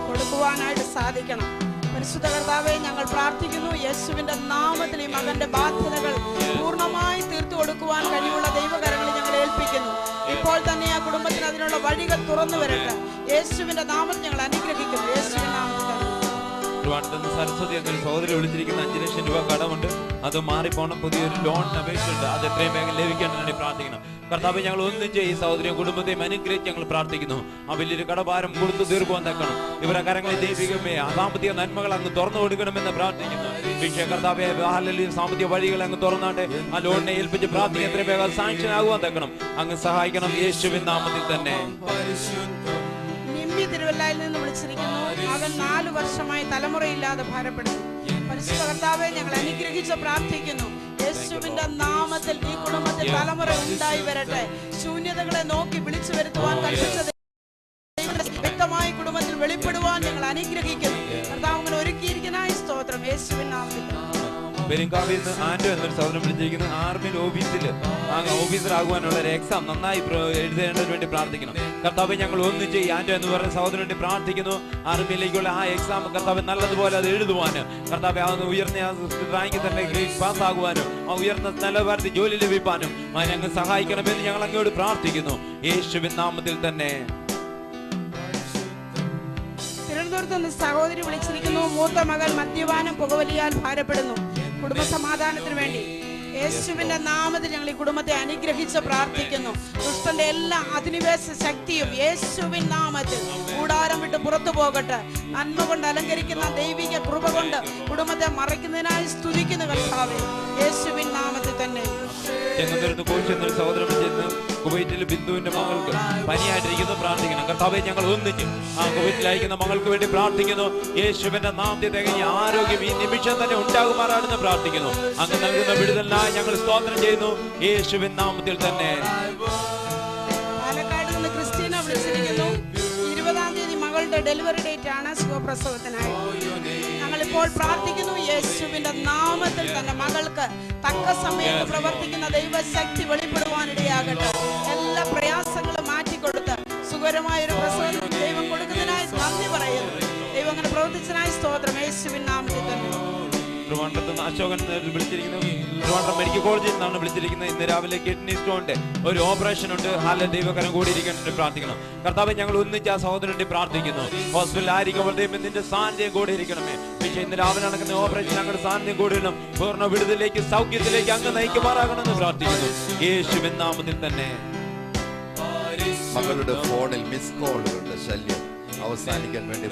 കൊടുക്കുവാനായിട്ട് സാധിക്കണം. പരിശുദ്ധ കർത്താവേ, ഞങ്ങൾ പ്രാർത്ഥിക്കുന്നു. യേശുവിന്റെ നാമത്തിൽ ഈ മകന്റെ ബാധ്യതകൾ പൂർണ്ണമായി തീർത്തു കൊടുക്കുവാൻ കഴിവുള്ള ദൈവകരങ്ങളിൽ ഞങ്ങൾ ഏൽപ്പിക്കുന്നു. ഇപ്പോൾ തന്നെ ആ കുടുംബത്തിന് അതിനുള്ള വഴികൾ തുറന്നു വരട്ടെ. യേശുവിന്റെ നാമത്തിൽ ഞങ്ങൾ അനുഗ്രഹിക്കുന്നു. യേശുവിന്റെ നാമത്തിൽ സരസ്വതി എന്നൊരു സഹോദരി വിളിച്ചിരിക്കുന്ന 5 ലക്ഷം രൂപ കടമുണ്ട്. അത് മാറിപ്പോണം. പുതിയൊരു ലോൺ അപേക്ഷയുണ്ട്. അത് എത്രയും വേഗം ലഭിക്കാൻ വേണ്ടി പ്രാർത്ഥിക്കണം. കർത്താവ്, ഞങ്ങൾ ഒന്നിച്ച് ഈ സഹോദരിയും കുടുംബത്തെയും അനുഗ്രഹിച്ച് ഞങ്ങൾ പ്രാർത്ഥിക്കുന്നു. ആ വലിയൊരു കടഭാരം കൊടുത്തു തീർക്കുവാൻ തക്കണം. ഇവരെ കരങ്ങളെ ദൈവികമേ സാമ്പത്തിക നന്മകൾ അങ്ങ് തുറന്നു കൊടുക്കണമെന്ന് പ്രാർത്ഥിക്കുന്നു. പക്ഷേ കർത്താവെ, സാമ്പത്തിക വഴികൾ അങ്ങ് തുറന്നാണ്ട് ആ ലോണിനെ ഏൽപ്പിച്ച് പ്രാർത്ഥിക്കാൻ എത്രയും വേഗം സാങ്ഷൻ ആകുവാൻ തക്കണം. അങ്ങ് സഹായിക്കണം. യേശുവിൻ നാമത്തിൽ തന്നെ. ജിമ്മി തിരുവല്ലയിൽ നിന്ന് വിളിച്ചിരിക്കുന്നു. മകൻ 4 വർഷമായി തലമുറയില്ലാതെ ഭാരപ്പെടുന്നു. പരിശുദ്ധ കർത്താവേ, ഞങ്ങൾ അനുഗ്രഹിച്ച് പ്രാർത്ഥിക്കുന്നു. യേശുവിന്റെ നാമത്തിൽ ഈ കുടുംബത്തിൽ തലമുറ ഉണ്ടായി വരട്ടെ. ശൂന്യതകളെ നോക്കി വിളിച്ചു വരുത്തുവാൻ കൽപ്പിച്ചത് വ്യക്തമായി കുടുംബത്തിൽ വെളിപ്പെടുവാൻ ഞങ്ങൾ അനുഗ്രഹിക്കുന്നു. കർത്താവ് അങ്ങനെ ഒരുക്കിയിരിക്കുന്ന സ്തോത്രം യേശുവിൻ നാമത്തിൽ. പെരുങ്കാവിൽ നിന്ന് ആൻഡോ എന്നൊരു സഹോദരൻ വിളിച്ചിരിക്കുന്നു. ആർമിയിൽ ഓഫീസറാകുവാനുള്ള ഒരു എക്സാം നന്നായി എഴുതേണ്ടതിന് വേണ്ടി പ്രാർത്ഥിക്കണം. കർത്താവ്, ഞങ്ങൾ ഒന്നിച്ച് ഈ ആൻഡോ എന്ന് പറയുന്ന സഹോദരന് വേണ്ടി പ്രാർത്ഥിക്കുന്നു. ആർമിയിലേക്കുള്ള ആ എക്സാം കർത്താവ് നല്ലതുപോലെ അത് എഴുതുവാനും, കർത്താവ് ആ ഉയർന്ന റാങ്കിൽ തന്നെ പാസ്സാകുവാനും, ആ ഉയർന്ന നിലവാരത്തിൽ ജോലി ലഭിക്കാനും ഞങ്ങൾ സഹായിക്കണമെന്ന് ഞങ്ങൾ അങ്ങോട്ട് പ്രാർത്ഥിക്കുന്നു യേശുവിൻ നാമത്തിൽ തന്നെ. തിരുവനന്തപുരത്ത് നിന്ന് സഹോദരി വിളിച്ചിരിക്കുന്നു. മൂത്ത മകൾ മദ്യപാനം പുകവലിയാൽ ഭാരപ്പെടുന്നു. കുടുംബ സമാധാനത്തിന് വേണ്ടി യേശുവിന്റെ നാമത്തിൽ ഞങ്ങൾ ഈ കുടുംബത്തെ അനുഗ്രഹിച്ച് പ്രാർത്ഥിക്കുന്നു. ദുഷ്ടന്റെ എല്ലാ അധിനിവേശ ശക്തിയും യേശുവിൻ നാമത്തിൽ കൂടാരം വിട്ട് പുറത്തു പോകട്ടെ. നന്മ കൊണ്ട് അലങ്കരിക്കുന്ന ദൈവിക കൃപ കൊണ്ട് കുടുംബത്തെ മറയ്ക്കുന്നതിനായി സ്തുതിക്കുന്നു കർത്താവേ, യേശുവിൻ നാമത്തിൽ തന്നെ. കുവൈറ്റിൽ ബിന്ദുവിന്റെ മകൾക്ക് പനിയായിട്ടിരിക്കുന്നു, പ്രാർത്ഥിക്കണം. കർത്താവേ, ഞങ്ങൾ ഒന്നിച്ച് ആ കുവൈറ്റിൽ അയക്കുന്ന മകൾക്ക് വേണ്ടി പ്രാർത്ഥിക്കുന്നു. യേശുവിന്റെ നാമത്തിൽ തികഞ്ഞ ആരോഗ്യം ഈ നിമിഷം തന്നെ ഉണ്ടാകുമാറാണെന്ന് പ്രാർത്ഥിക്കുന്നു. അങ്ങ് നൽകുന്ന വിടുതലിനായി ഞങ്ങൾ സ്തോത്രം ചെയ്യുന്നു യേശുവിൻ നാമത്തിൽ തന്നെ. പാലക്കാട് നിന്ന് ക്രിസ്റ്റീന വിളിച്ചിരിക്കുന്നു. 20-ാം തീയതി മകളുടെ ഡെലിവറി ഡേറ്റ് ആണ്, സുഖപ്രസവത്തിനായി. ഞങ്ങളിപ്പോൾ പ്രാർത്ഥിക്കുന്നു യേശുവിന്റെ നാമത്തിൽ തന്നെ മകൾക്ക് തക്ക സമയത്ത് പ്രവർത്തിക്കുന്ന ദൈവശക്തി വെളിപ്പെടുവാനിടയാകട്ടെ. എല്ലാ പ്രയാസങ്ങളും മാറ്റിക്കൊടുത്ത് സുഖകരമായ ഒരു പ്രസവം ദൈവം കൊടുക്കുന്നതിനായി നന്ദി പറയുന്നു. ദൈവം അങ്ങനെ പ്രവർത്തിച്ചതിനായി സ്തോത്രം യേശുവിൻ നാമത്തിൽ തന്നെ. ട്രിവാൻഡ്രത്ത് നിന്ന് അശോകൻ വിളിച്ചിരിക്കുന്നു. ട്രിവാൻഡ്രം മെഡിക്കൽ കോളേജിൽ നിന്നാണ് വിളിച്ചിരിക്കുന്നത്. ഇന്ന് രാവിലെ കിഡ്നി സ്റ്റോണിന്റെ ഒരു ഓപ്പറേഷൻ ഉണ്ട്. ഹാല ദൈവകരം കൂടിയിരിക്കാൻ പ്രാർത്ഥിക്കണം. കർത്താവ്, ഞങ്ങൾ ഒന്നിച്ച് ആ സഹോദരന്റെ പ്രാർത്ഥിക്കുന്നു. ഹോസ്പിറ്റലിൽ ആയിരിക്കുമ്പോൾ നിന്റെ സാന്നിധ്യം കൂടിയിരിക്കണമേ. പക്ഷേ ഇന്ന് രാവിലെ നടക്കുന്ന ഓപ്പറേഷൻ ഞങ്ങളുടെ സാന്നിധ്യം കൂടിയിടണം. പൂർണ്ണ വിടുതലേക്ക് സൗഖ്യത്തിലേക്ക് അങ്ങ് നയിക്കുമാറാകണമെന്ന് പ്രാർത്ഥിക്കുന്നു യേശുവിൻ നാമത്തിൽ തന്നെ. മകളുടെ ഫോണിൽ മിസ് കോളുകളുടെ ശല്യം അവസാനിക്കാൻ വേണ്ടി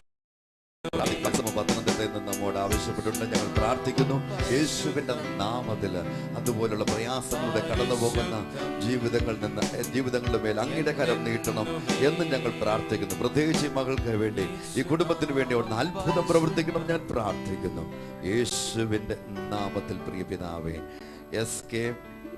പത്തനംതിട്ടയിൽ നിന്ന് നമ്മോട് ആവശ്യപ്പെട്ടിട്ടുണ്ട്. ഞങ്ങൾ പ്രാർത്ഥിക്കുന്നു യേശുവിന്റെ നാമത്തിൽ അതുപോലുള്ള പ്രയാസങ്ങളുടെ കടന്നു പോകുന്ന ജീവിതങ്ങളുടെ മേൽ അങ്ങയുടെ കരം നീട്ടണം എന്ന് ഞങ്ങൾ പ്രാർത്ഥിക്കുന്നു. പ്രത്യേകിച്ച് ഈ മകൾക്ക് വേണ്ടി, ഈ കുടുംബത്തിന് വേണ്ടി ഒന്ന് അത്ഭുതം പ്രവർത്തിക്കണം ഞാൻ പ്രാർത്ഥിക്കുന്നു യേശുവിന്റെ നാമത്തിൽ. പ്രിയ പിതാവേ, SK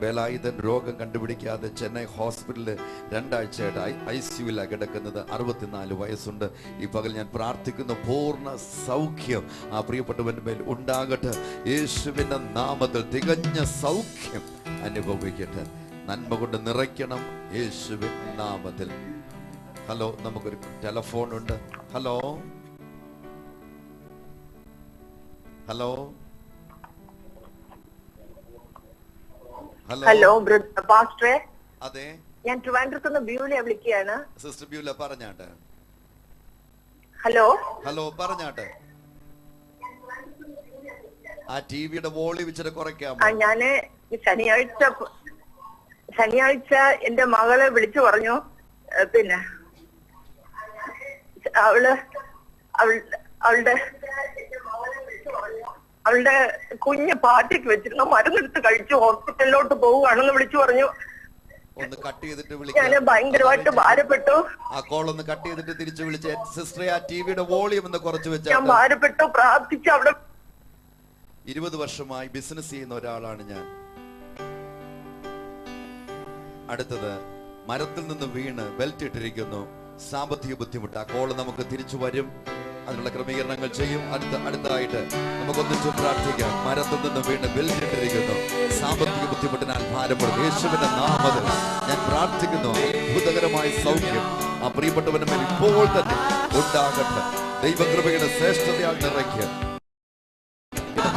വേലായുധൻ രോഗം കണ്ടുപിടിക്കാതെ ചെന്നൈ ഹോസ്പിറ്റലിൽ 2 ആഴ്ചയായിട്ട് ICUവിലാണ് കിടക്കുന്നത്. 64 വയസ്സുണ്ട്. ഈ പകൽ ഞാൻ പ്രാർത്ഥിക്കുന്നു പൂർണ്ണ സൗഖ്യം ആ പ്രിയപ്പെട്ടവന്റെ മേൽ ഉണ്ടാകട്ടെ യേശുവിന്റെ നാമത്തിൽ. തികഞ്ഞ സൗഖ്യം അനുഭവിക്കട്ടെ. നന്മ കൊണ്ട് നിറയ്ക്കണം യേശുവിൻ നാമത്തിൽ. ഹലോ, നമുക്കൊരു ടെലഫോൺ ഉണ്ട്. ഹലോ ഹലോ ഹലോ പാസ്റ്ററെ, അതെ, ഞാൻ ട്രിവാൻഡ്രത്ത് നിന്ന് ബ്യൂല വിളിക്കുകയാണ്. സിസ്റ്റർ ബ്യൂല പറഞ്ഞാട്ടെ. ഹലോ ഹലോ പറഞ്ഞാട്ടെ. ആ ടിവിയുടെ വോളിയം ഇച്ചിരി കുറയ്ക്കാമോ? ഞാന് ശനിയാഴ്ച എന്റെ മകളെ വിളിച്ചു പറഞ്ഞു. പിന്നെ അവളുടെ കുഞ്ഞ് പാർട്ടിക്ക് വെച്ചിരുന്ന മരുന്നെടുത്ത് കഴിച്ചു ഹോസ്പിറ്റലിലോട്ട് പോവുകയാണെന്ന് വിളിച്ചു പറഞ്ഞു. ഒന്ന് കട്ട് ചെയ്തിട്ട് ഞാൻ ഭയങ്കരമായിട്ട് ഭാരപ്പെട്ടു. ആ കോൾ ഒന്ന് കട്ട് ചെയ്തിട്ട് തിരിച്ചു വിളിച്ച സിസ്റ്ററെ. ആ ടിവിയുടെ വോളിയം ഒന്ന് കുറച്ച് വെച്ചാൽ. ഞാൻ ഭാരപ്പെട്ടു, പ്രാർത്ഥിച്ചു. അവിടെ 20 വർഷമായി ബിസിനസ് ചെയ്യുന്ന ഒരാളാണ് ഞാൻ. അടുത്തത് മരത്തിൽ നിന്ന് വീണ് ബെൽറ്റ് ഇട്ടിരിക്കുന്നു, സാമ്പത്തിക ബുദ്ധിമുട്ട്. ആ കോള് നമുക്ക് തിരിച്ചു വരും, അതിനുള്ള ക്രമീകരണങ്ങൾ ചെയ്യും. അടുത്തതായിട്ട് നമുക്കൊന്നിച്ചു പ്രാർത്ഥിക്കാം. മരത്തിൽ നിന്ന് വീണ് ബെൽറ്റ് ഇട്ടിരിക്കുന്നു, സാമ്പത്തിക ബുദ്ധിമുട്ടിനാൽ ഭാരപ്പെടും. യേശുവിന്റെ നാമത്തിൽ ഞാൻ പ്രാർത്ഥിക്കുന്നു അത്ഭുതകരമായ സൗഖ്യം ആ പ്രിയപ്പെട്ടവന്റെ മേൽ ഇപ്പോൾ തന്നെ ഉണ്ടാകട്ടെ. ദൈവകൃപയുടെ ശ്രേഷ്ഠതയാൽ നിറയ്ക്കുക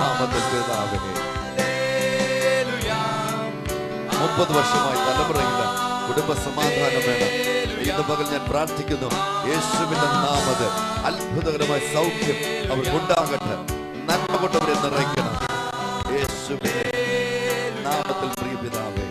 നാമത്തിൽ. 30 വർഷമായി തലമുറയില്ല, കുടുംബ സമാധാനം വേണം. ഇന്ന് പകൽ ഞാൻ പ്രാർത്ഥിക്കുന്നു യേശുവിന്റെ നാമത്തിൽ അത്ഭുതകരമായ സൗഖ്യം അവർക്കുണ്ടാകട്ടെ. നന്മ കൊണ്ടവരെ നിറയ്ക്കണം യേശുവിന്റെ നാമത്തിൽ. പ്രിയ പിതാവേ,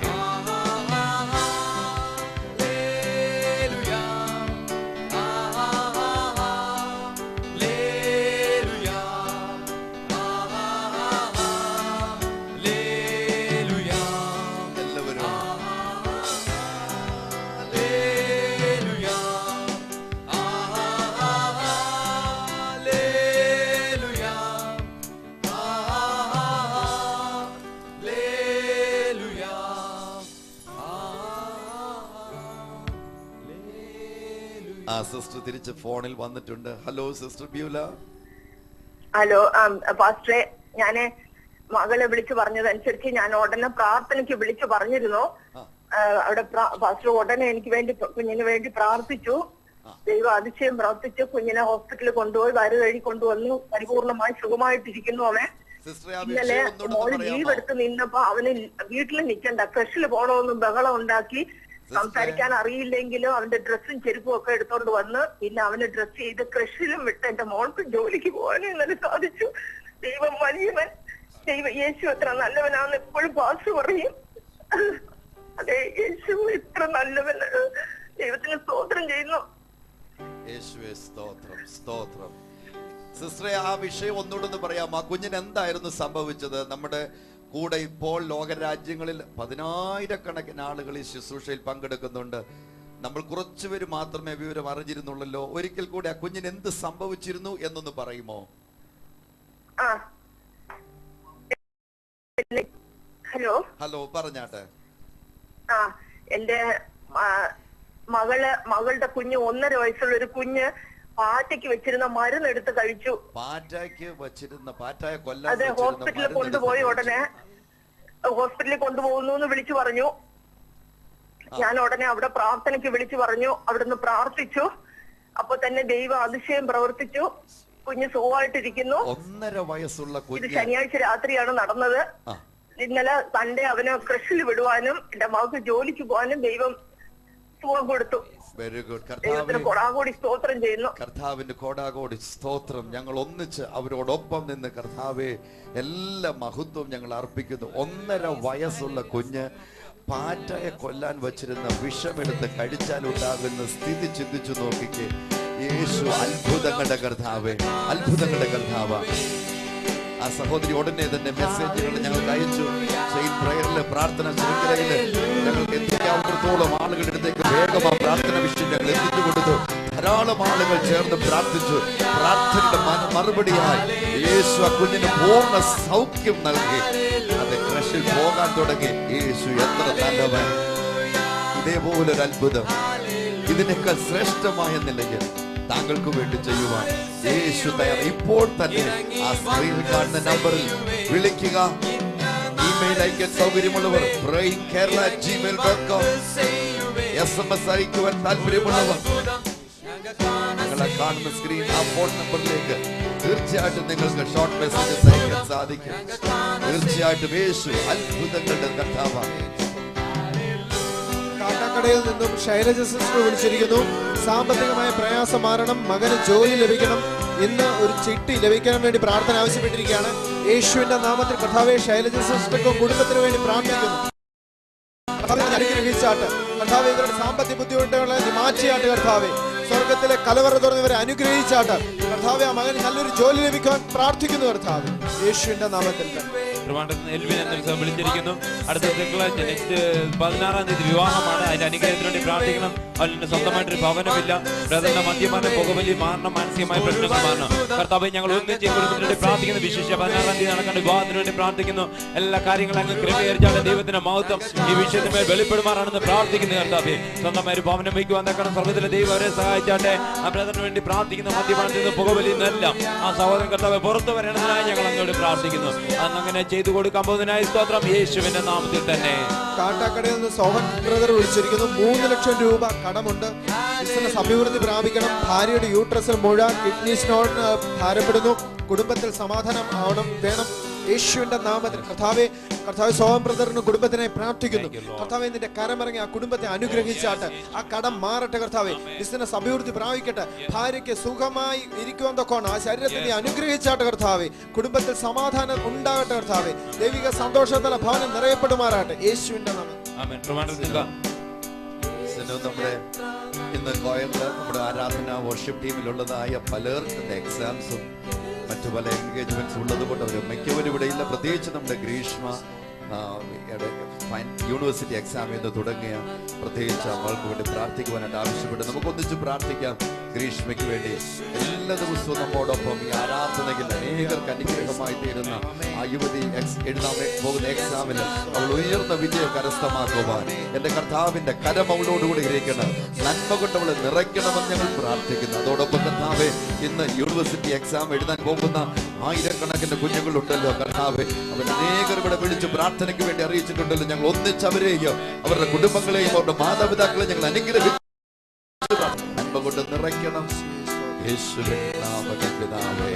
ആ സിസ്റ്റർ തിരിച്ച് ഫോണിൽ വന്നിട്ടുണ്ട്. Hello sister Beulah. ഹലോ പാസ്റ്ററെ, ഞാന് മകളെ വിളിച്ചു പറഞ്ഞതനുസരിച്ച് ഞാൻ ഉടനെ പ്രാർത്ഥനയ്ക്ക് വിളിച്ചു പറഞ്ഞിരുന്നു. അവിടെ പാസ്റ്റർ ഉടനെ എനിക്ക് വേണ്ടി, കുഞ്ഞിന് വേണ്ടി പ്രാർത്ഥിച്ചു. ദൈവം അതിശയം പ്രവർത്തിച്ചു. കുഞ്ഞിനെ ഹോസ്പിറ്റലിൽ കൊണ്ടുപോയി വഴി കൊണ്ടുവന്നു. പരിപൂർണമായി സുഖമായിട്ടിരിക്കുന്നു അവൻ. ഇന്നലെ മോള് ലീവ് എടുത്ത് നിന്നപ്പോ അവന് വീട്ടിൽ നിൽക്കണ്ട, ക്രഷിൽ പോണമെന്നും ബഹളം ഉണ്ടാക്കി. സംസാരിക്കാൻ അറിയില്ലെങ്കിലും അവന്റെ ഡ്രസ്സും ചെരുപ്പും ഒക്കെ എടുത്തോണ്ട് വന്ന് പിന്നെ അവന് ഡ്രസ് ചെയ്ത് ക്രഷിലും വിട്ട് എന്റെ മോൾക്ക് ജോലിക്ക് പോകാനും ഇന്നലെ സാധിച്ചു. ദൈവം വലിയവൻ, യേശു എത്ര നല്ലവനാന്ന് എപ്പോഴും പാസ് പറയും. അതെ, യേശു ഇത്ര നല്ലവൻ. ദൈവത്തിന് സ്തോത്രം ചെയ്യുന്നു. യേശുവേ സ്തോത്രം, സ്തോത്രം. സിസ്റ്ററെ, ആ വിഷയം ഒന്നുകൂടെ പറയാം. ആ കുഞ്ഞിന് എന്തായിരുന്നു സംഭവിച്ചത്? നമ്മുടെ കൂടെ ഇപ്പോൾ ലോകരാജ്യങ്ങളിൽ 10,000-കണക്കിന് ആളുകൾ ഈ ശുശ്രൂഷയിൽ പങ്കെടുക്കുന്നുണ്ട്. നമ്മൾ കുറച്ചുപേര് മാത്രമേ വിവരം അറിഞ്ഞിരുന്നുള്ളല്ലോ. ഒരിക്കൽ കൂടെ ആ കുഞ്ഞിന് എന്ത് സംഭവിച്ചിരുന്നു എന്നൊന്ന് പറയുമോ? ഹലോ, പറഞ്ഞാട്ടെ. എന്റെ മകളുടെ കുഞ്ഞ് 1.5 വയസ്സുള്ള ഒരു കുഞ്ഞ് പാറ്റയ്ക്ക് വെച്ചിരുന്ന മരുന്ന് എടുത്ത് കഴിച്ചു. പാറ്റയെ കൊല്ലാൻ അതെ, ഹോസ്പിറ്റലിൽ കൊണ്ടുപോയി. ഉടനെ ഹോസ്പിറ്റലിൽ കൊണ്ടുപോകുന്നു വിളിച്ചു പറഞ്ഞു. ഞാൻ ഉടനെ അവിടെ പ്രാർത്ഥനയ്ക്ക് വിളിച്ചു പറഞ്ഞു. അവിടുന്ന് പ്രാർത്ഥിച്ചു. അപ്പൊ തന്നെ ദൈവം അതിശയം പ്രവർത്തിച്ചു. കുഞ്ഞ് സുഖമായിട്ടിരിക്കുന്നു. 1.5 വയസ്സുള്ള ഇത് ശനിയാഴ്ച രാത്രിയാണ് നടന്നത്. ഇന്നലെ സൺഡേ അവന് ക്രഷിൽ വിടുവാനും എന്റെ മകൾക്ക് ജോലിക്ക് പോകാനും ദൈവം സുഖം കൊടുത്തു. Very good. കോടാകോടി സ്തോത്രം ചെയ്യുന്നു. കർത്താവിന്റെ കോടാകോടി സ്തോത്രം. ഞങ്ങൾ ഒന്നിച്ച് അവരോടൊപ്പം നിന്ന് കർത്താവെ എല്ലാ മഹത്വം ഞങ്ങൾ അർപ്പിക്കുന്നു. 1.5 വയസ്സുള്ള കുഞ്ഞ് പാറ്റയെ കൊല്ലാൻ വച്ചിരുന്ന വിഷമെടുത്ത് കഴിച്ചാലുണ്ടാകുന്ന സ്ഥിതി ചിന്തിച്ചു നോക്കിക്കേ. യേശു അത്ഭുതങ്ങളുടെ കർത്താവേ, അത്ഭുതങ്ങളുടെ കർത്താവ്. ആ സഹോദരി ഉടനെ തന്നെ മെസ്സേജുകൾ ഞങ്ങൾക്ക് അയച്ചു. ചെയിൻ പ്രയറില്, പ്രാർത്ഥന ശൃംഖലയില് ഞങ്ങൾക്ക് എത്തിക്കാവുന്നിടത്തോളം ആളുകളുടെ അടുത്തേക്ക് വേഗം ആ പ്രാർത്ഥന വിഷയം ഞങ്ങൾ എത്തിച്ചു കൊടുത്തു. ധാരാളം ആളുകൾ ചേർന്ന് പ്രാർത്ഥിച്ചു. പ്രാർത്ഥനയുടെ മറുപടിയായി യേശു ആ കുഞ്ഞിന് പൂർണ്ണ സൗഖ്യം നൽകി. അത് ക്രഷിൽ പോകാൻ തുടങ്ങി. യേശു എത്ര നല്ലവൻ! ഇതേപോലൊരു അത്ഭുതം ഇതിനേക്കാൾ ശ്രേഷ്ഠമായ നിലയിൽ താങ്കൾക്ക് വേണ്ടി ചെയ്യുവാൻ യേശു തയ്യാർ. ഇപ്പോൾ തന്നെ ആ സ്ക്രീനിൽ കാണുന്ന നമ്പറിൽ വിളിക്കുക. ഇമെയിൽ അയക്കാൻ സൗകര്യമുള്ളവർ prayingkerala@gmail.com, SMS അയക്കുവാൻ താല്പര്യമുള്ളവർ നിങ്ങളെ കാണുന്ന സ്ക്രീൻ ആ ഫോൺ നമ്പറിലേക്ക് തീർച്ചയായിട്ടും നിങ്ങൾക്ക് ഷോർട്ട് മെസ്സേജസ് അയക്കാൻ സാധിക്കും. തീർച്ചയായിട്ടും യേശു അത്ഭുതങ്ങളുടെ കർത്താവാണ്. കാട്ടാക്കടയിൽ നിന്നും ശൈലജ സിസ്റ്റർ വിളിച്ചിരിക്കുന്നു. സാമ്പത്തികമായ പ്രയാസം മാറണം, മകന് ജോലി ലഭിക്കണം, ഇന്ന് ഒരു ചിട്ടി ലഭിക്കാൻ വേണ്ടി പ്രാർത്ഥന ആവശ്യപ്പെട്ടിരിക്കുകയാണ്. യേശുവിന്റെ നാമത്തിൽ കർത്താവേ, ശൈലജ സിസ്റ്റർക്കും കുടുംബത്തിനു വേണ്ടി പ്രാർത്ഥിക്കുന്നു. അനുഗ്രഹിച്ചാട്ട് കർത്താവേ, ഇവരുടെ സാമ്പത്തിക ബുദ്ധിമുട്ടുകളെ മാറ്റിയാട്ട് കർത്താവേ, സ്വർഗത്തിലെ കലവറ തുറന്നവരെ അനുഗ്രഹിച്ചാട്ട് കർത്താവേ, ആ മകന് നല്ലൊരു ജോലി ലഭിക്കാൻ പ്രാർത്ഥിക്കുന്നു കർത്താവേ, യേശുവിന്റെ നാമത്തിൽ തന്നെ. എൽവിൻ എന്ന ദിവസം വിളിച്ചിരിക്കുന്നു. അടുത്ത തിങ്കളാഴ്ച നെക്സ്റ്റ് 16-ാം തീയതി വിവാഹമാണ്. അതിന്റെ അനുഗ്രഹത്തിന് വേണ്ടി പ്രാർത്ഥിക്കണം. അതിന് സ്വന്തമായിട്ടൊരു ഭവനമില്ല. ബ്രദറിന്റെ മദ്യപാനം, പുകവലി മാറണം, മാനസികമായ പ്രശ്നങ്ങൾ മാറണം. കർത്താവേ, ഞങ്ങൾ ഒന്നിച്ച് കുടുംബത്തിന് വേണ്ടി പ്രാർത്ഥിക്കുന്നു. വിശേഷ 16-ാം തീയതി നടക്കേണ്ട വിവാഹത്തിന് വേണ്ടി പ്രാർത്ഥിക്കുന്നു. എല്ലാ കാര്യങ്ങളും അങ്ങ് ക്രമീകരിച്ചാണ്. ദൈവത്തിന്റെ മഹത്വം ഈ വിഷയത്തിന്മേൽ വെളിപ്പെടുമാറാണെന്ന് പ്രാർത്ഥിക്കുന്നു. കർത്താവേ, സ്വന്തമായ ഒരു ഭവനം വയ്ക്കുവാൻ തക്കണം സർവ്വത്തിലെ ദൈവം അവരെ സഹായിച്ചാട്ടെ. ആ ബ്രദറിന് വേണ്ടി പ്രാർത്ഥിക്കുന്ന മദ്യപാനത്തിൽ നിന്ന്, പുകവലിയിൽ നിന്നെല്ലാം ആ സഹോദരൻ കർത്താവെ പുറത്തു വരണതിനായി ഞങ്ങൾ അങ്ങോട്ട് പ്രാർത്ഥിക്കുന്നു. അന്നങ്ങനെ ചെയ്തു കൊടുക്കാൻ പോകുന്നതിനായി സ്തോത്രം, യേശുവിന്റെ നാമത്തിൽ തന്നെ. കാട്ടാക്കടയിൽ നിന്ന് സോഹൻ ബ്രദർ വിളിച്ചിരിക്കുന്നു. 3 ലക്ഷം രൂപ കടമുണ്ട്. ബിസിനസ് അഭിവൃദ്ധി പ്രാപിക്കണം. ഭാര്യയുടെ യൂട്രസിൽ മുഴ, കിഡ്നി സ്റ്റോൺ ഭാരപ്പെടുന്നു. കുടുംബത്തിൽ സമാധാനം വേണം. യേശുവിന്റെ നാമത്തിൽ കർത്താവേ, സോഹൻ ബ്രദറിന് കുടുംബത്തിനായി പ്രാർത്ഥിക്കുന്നു. കർത്താവേ, നിന്റെ കരമിറങ്ങി ആ കുടുംബത്തെ അനുഗ്രഹിച്ചാട്ട് ആ കടം മാറട്ടെ കർത്താവേ. ബിസിനസ് അഭിവൃദ്ധി പ്രാപിക്കട്ടെ. ഭാര്യയ്ക്ക് സുഖമായി ഇരിക്കുവാൻ തൊക്കെയാണ് ആ ശരീരത്തെ അനുഗ്രഹിച്ചാട്ട് കർത്താവേ. കുടുംബത്തിൽ സമാധാനം ഉണ്ടാകട്ടെ കർത്താവേ. ദൈവിക സന്തോഷത്തിലെ ഭവനം നിറയപ്പെടുമാറാട്ടെ യേശുവിന്റെ നാമത്തിൽ. നമ്മുടെ ഇന്ന് കോയറില് നമ്മുടെ ആരാധന വർഷിപ്പ് ടീമിലുള്ളതായ പലർക്കും എക്സാംസും മറ്റു പല എൻഗേജ്മെന്റ്സ് ഉള്ളത് കൊണ്ട് അവർ മിക്കവരും ഇവിടെ ഇല്ല. പ്രത്യേകിച്ച് നമ്മുടെ ഗ്രീഷ്മ യൂണിവേഴ്സിറ്റി എക്സാം എന്ന് തുടങ്ങിയ പ്രത്യേകിച്ച് അവൾക്ക് വേണ്ടി പ്രാർത്ഥിക്കുവാനായിട്ട് ആവശ്യപ്പെട്ട് നമുക്കൊന്നിച്ച് പ്രാർത്ഥിക്കാം. ഗ്രീഷ്മയ്ക്ക് വേണ്ടി എല്ലാ ദിവസവും നമ്മോടൊപ്പം ഈ ആരാധനയിൽ അനേകർക്ക് അനുഗ്രഹമായി തീരുന്ന ആ യുവതി എഴുതാൻ പോകുന്ന എക്സാമിന് അവൾ ഉയർന്ന വിജയം കരസ്ഥമാക്കുവാൻ എന്റെ കർത്താവിന്റെ കരം അവളോടുകൂടി ഇരിക്കണം. നന്മ കൊണ്ട് അവളെ നിറയ്ക്കണമെന്ന് ഞങ്ങൾ പ്രാർത്ഥിക്കുന്നു. അതോടൊപ്പം കർത്താവെ, ഇന്ന് യൂണിവേഴ്സിറ്റി എക്സാം എഴുതാൻ പോകുന്ന ആയിരക്കണക്കിന് കുഞ്ഞുങ്ങളുണ്ടല്ലോ കർത്താവെ, അവർ അനേകർ ഇവിടെ വിളിച്ച് പ്രാർത്ഥനയ്ക്ക് വേണ്ടി അറിയിച്ചിട്ടുണ്ടല്ലോ. ഞങ്ങൾ ഒന്നിച്ച് അവരെയും അവരുടെ കുടുംബങ്ങളെയും അവരുടെ മാതാപിതാക്കളെയും ഞങ്ങൾ അനുഗ്രഹിച്ചു നന്മ കൊണ്ട് നിറയ്ക്കണം. യേശുവിൻ നാമത്തിൽ പിതാവേ.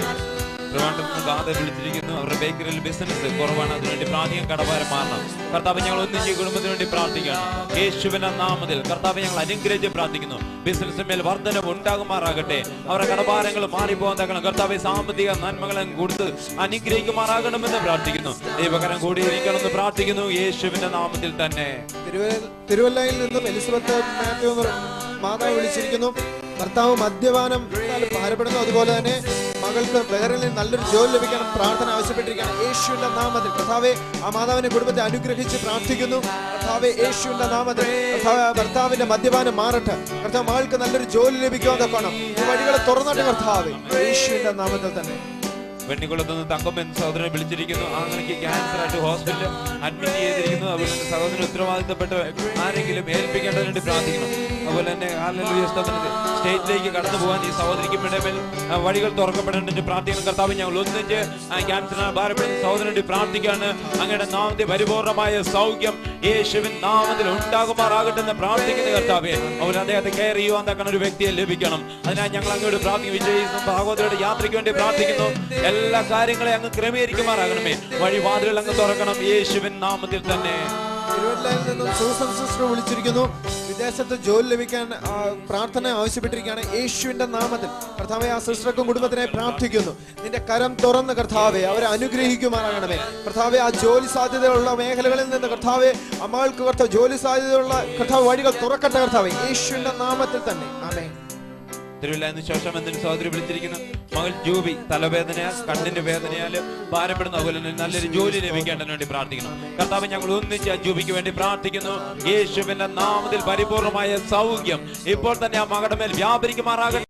ട്രിവാൻഡ്രത്ത് ബാധ വിളിച്ചിരിക്കുന്നു. അവരുടെ ബേക്കറിയിൽ ബിസിനസ് കുറവാണ്, അതിനുവേണ്ടി പ്രാർത്ഥിക്കാൻ കടഭാരം മാറണം. കർത്താവ്, ഞങ്ങൾ ഒന്നിച്ച് കുടുംബത്തിന് വേണ്ടി പ്രാർത്ഥിക്കുകയാണ്. യേശുവിന്റെ നാമത്തിൽ കർത്താവ് ഞങ്ങൾ അനുഗ്രഹിച്ച് പ്രാർത്ഥിക്കുന്നു. ബിസിനസ്സിന്മേൽ വർധനവ് ഉണ്ടാകുമാറാകട്ടെ. അവരുടെ കടഭാരങ്ങൾ മാറിപ്പോകാൻ കർത്താവ് സാമ്പത്തിക നന്മകളും കൊടുത്ത് അനുഗ്രഹിക്കുമാറാകണമെന്ന് പ്രാർത്ഥിക്കുന്നു. ദൈവകരം കൂടിയിരിക്കണമെന്ന് പ്രാർത്ഥിക്കുന്നു യേശുവിന്റെ നാമത്തിൽ തന്നെ. തിരുവല്ലയിൽ നിന്നും എലിസബത്ത് മാത്യു മാതാവ് വിളിച്ചിരിക്കുന്നു. ഭർത്താവ് മദ്യപാനം ഭാരപ്പെടുന്നു. അതുപോലെ തന്നെ മകൾക്ക് ബഹ്റൈനിൽ നല്ലൊരു ജോലി ലഭിക്കാൻ പ്രാർത്ഥന ആവശ്യപ്പെട്ടിരിക്കുകയാണ്. യേശുവിന്റെ നാമത്തിൽ കർത്താവെ ആ മാതാവിന്റെ കുടുംബത്തെ അനുഗ്രഹിച്ച് പ്രാർത്ഥിക്കുന്നു. കർത്താവെ യേശുവിന്റെ നാമത്തിൽ ഭർത്താവിന്റെ മദ്യപാനം മാറട്ടെ. കർത്താവ് മകൾക്ക് നല്ലൊരു ജോലി ലഭിക്കുവാൻ കാണാം. ഈ വഴികളെ തുറന്നിട്ട് കർത്താവെ യേശുവിന്റെ നാമത്തിൽ തന്നെ. വെണ്ണിക്കുളത്ത് നിന്ന് തങ്കമ്മൻ സഹോദരനെ വിളിച്ചിരിക്കുന്നു. ആങ്ങൾക്ക് ക്യാൻസർ ആയിട്ട് ഹോസ്പിറ്റലിൽ അഡ്മിറ്റ് ചെയ്തിരിക്കുന്നു. അതുപോലെ തന്നെ സഹോദരന് ഉത്തരവാദിത്തപ്പെട്ട് ആരെങ്കിലും ഏൽപ്പിക്കേണ്ടതിന് വേണ്ടി പ്രാർത്ഥിക്കണം. അതുപോലെ തന്നെ സ്റ്റേറ്റിലേക്ക് കടന്നു പോകാൻ ഈ സഹോദരിക്കും മേൽ വഴികൾ തുറക്കപ്പെടേണ്ടതിന് പ്രാർത്ഥിക്കണം. കർത്താവ്, ഞങ്ങൾ ഒന്നിച്ച് ക്യാൻസറിനാൽ ഭാരപ്പെടുന്ന സഹോദരന് വേണ്ടി പ്രാർത്ഥിക്കാണ്. അങ്ങയുടെ നാമത്തെ പരിപൂർണമായ സൗഖ്യം യേശുവിൻ നാമത്തിൽ ഉണ്ടാകുമാറാകട്ടെ എന്ന് പ്രാർത്ഥിക്കുന്ന കർത്താവെ, അവർ അദ്ദേഹത്തെ കെയർ ചെയ്യുവാൻ തക്കണ ഒരു വ്യക്തിയെ ലഭിക്കണം. അതിനായി ഞങ്ങൾ അങ്ങോട്ട് പ്രാർത്ഥിക്കും. വിജയിക്കുന്ന ഭാഗവതരുടെ യാത്രയ്ക്ക് വേണ്ടി പ്രാർത്ഥിക്കുന്നു. എല്ലാ കാര്യങ്ങളെ അങ്ങ് ക്രമീകരിക്കുമാറാകണമേ. വഴിവാതിലുകൾ അങ്ങ് തുറക്കണം യേശുവിൻ നാമത്തിൽ തന്നെ. തിരുവല്ലയിൽ നിന്നും സൂസൻ സിസ്റ്റർ വിളിച്ചിരിക്കുന്നു. വിദേശത്ത് ജോലി ലഭിക്കാൻ പ്രാർത്ഥന ആവശ്യപ്പെട്ടിരിക്കുകയാണ്. യേശുവിന്റെ നാമത്തിൽ കർത്താവെ ആ സിസ്റ്റർക്കും കുടുംബത്തിനായി പ്രാർത്ഥിക്കുന്നു. നിന്റെ കരം തുറന്ന് കർത്താവെ അവരെ അനുഗ്രഹിക്കുമാറാകണമേ. കർത്താവെ ആ ജോലി സാധ്യതയുള്ള മേഖലകളിൽ നിന്ന് കർത്താവെ അമ്മകൾക്ക് കർത്താവ് ജോലി സാധ്യതയുള്ള കർത്താവ് വഴികൾ തുറക്കട്ടെ കർത്താവെ യേശുവിന്റെ നാമത്തിൽ തന്നെ. ആമേൻ. തിരുവല്ലയിൽ ശേഷം എന്തിന് സഹോദരി വിളിച്ചിരിക്കുന്നു. മകൾ ജൂബി തലവേദനയാൽ കണ്ണിന്റെ വേദനയാൽ ഭാരപ്പെടുന്ന അതുപോലെ തന്നെ നല്ലൊരു ജോലി ലഭിക്കേണ്ടതിന് വേണ്ടി പ്രാർത്ഥിക്കണം. കർത്താവ്, ഞങ്ങൾ ഒന്നിച്ച് ജൂബിക്ക് വേണ്ടി പ്രാർത്ഥിക്കുന്നു. യേശുവിന്റെ നാമത്തിൽ പരിപൂർണമായ സൗഖ്യം ഇപ്പോൾ തന്നെ ആ മകളുടെ മേൽ വ്യാപരിക്കുമാറാകട്ടെ.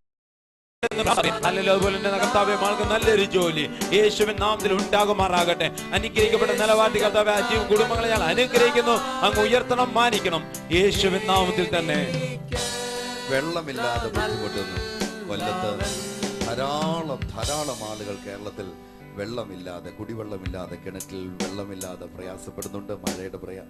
അതുപോലെ തന്നെ കർത്താവെ മകൾക്ക് നല്ലൊരു ജോലി യേശുവിൻ നാമത്തിൽ ഉണ്ടാകുമാറാകട്ടെ. അനുഗ്രഹിക്കപ്പെട്ട നിലവാരത്തിൽ കർത്താവെ ആ ജീവ കുടുംബങ്ങളെ ഞങ്ങൾ അനുഗ്രഹിക്കുന്നു. അങ്ങ് ഉയർത്തണം, മാനിക്കണം യേശുവിൻ നാമത്തിൽ തന്നെ. വെള്ളമില്ലാതെ ബുദ്ധിമുട്ടുന്നു. കൊല്ലത്ത് ധാരാളം ആളുകൾ കേരളത്തിൽ വെള്ളമില്ലാതെ, കുടിവെള്ളമില്ലാതെ, കിണറ്റിൽ വെള്ളമില്ലാതെ പ്രയാസപ്പെടുന്നുണ്ട്.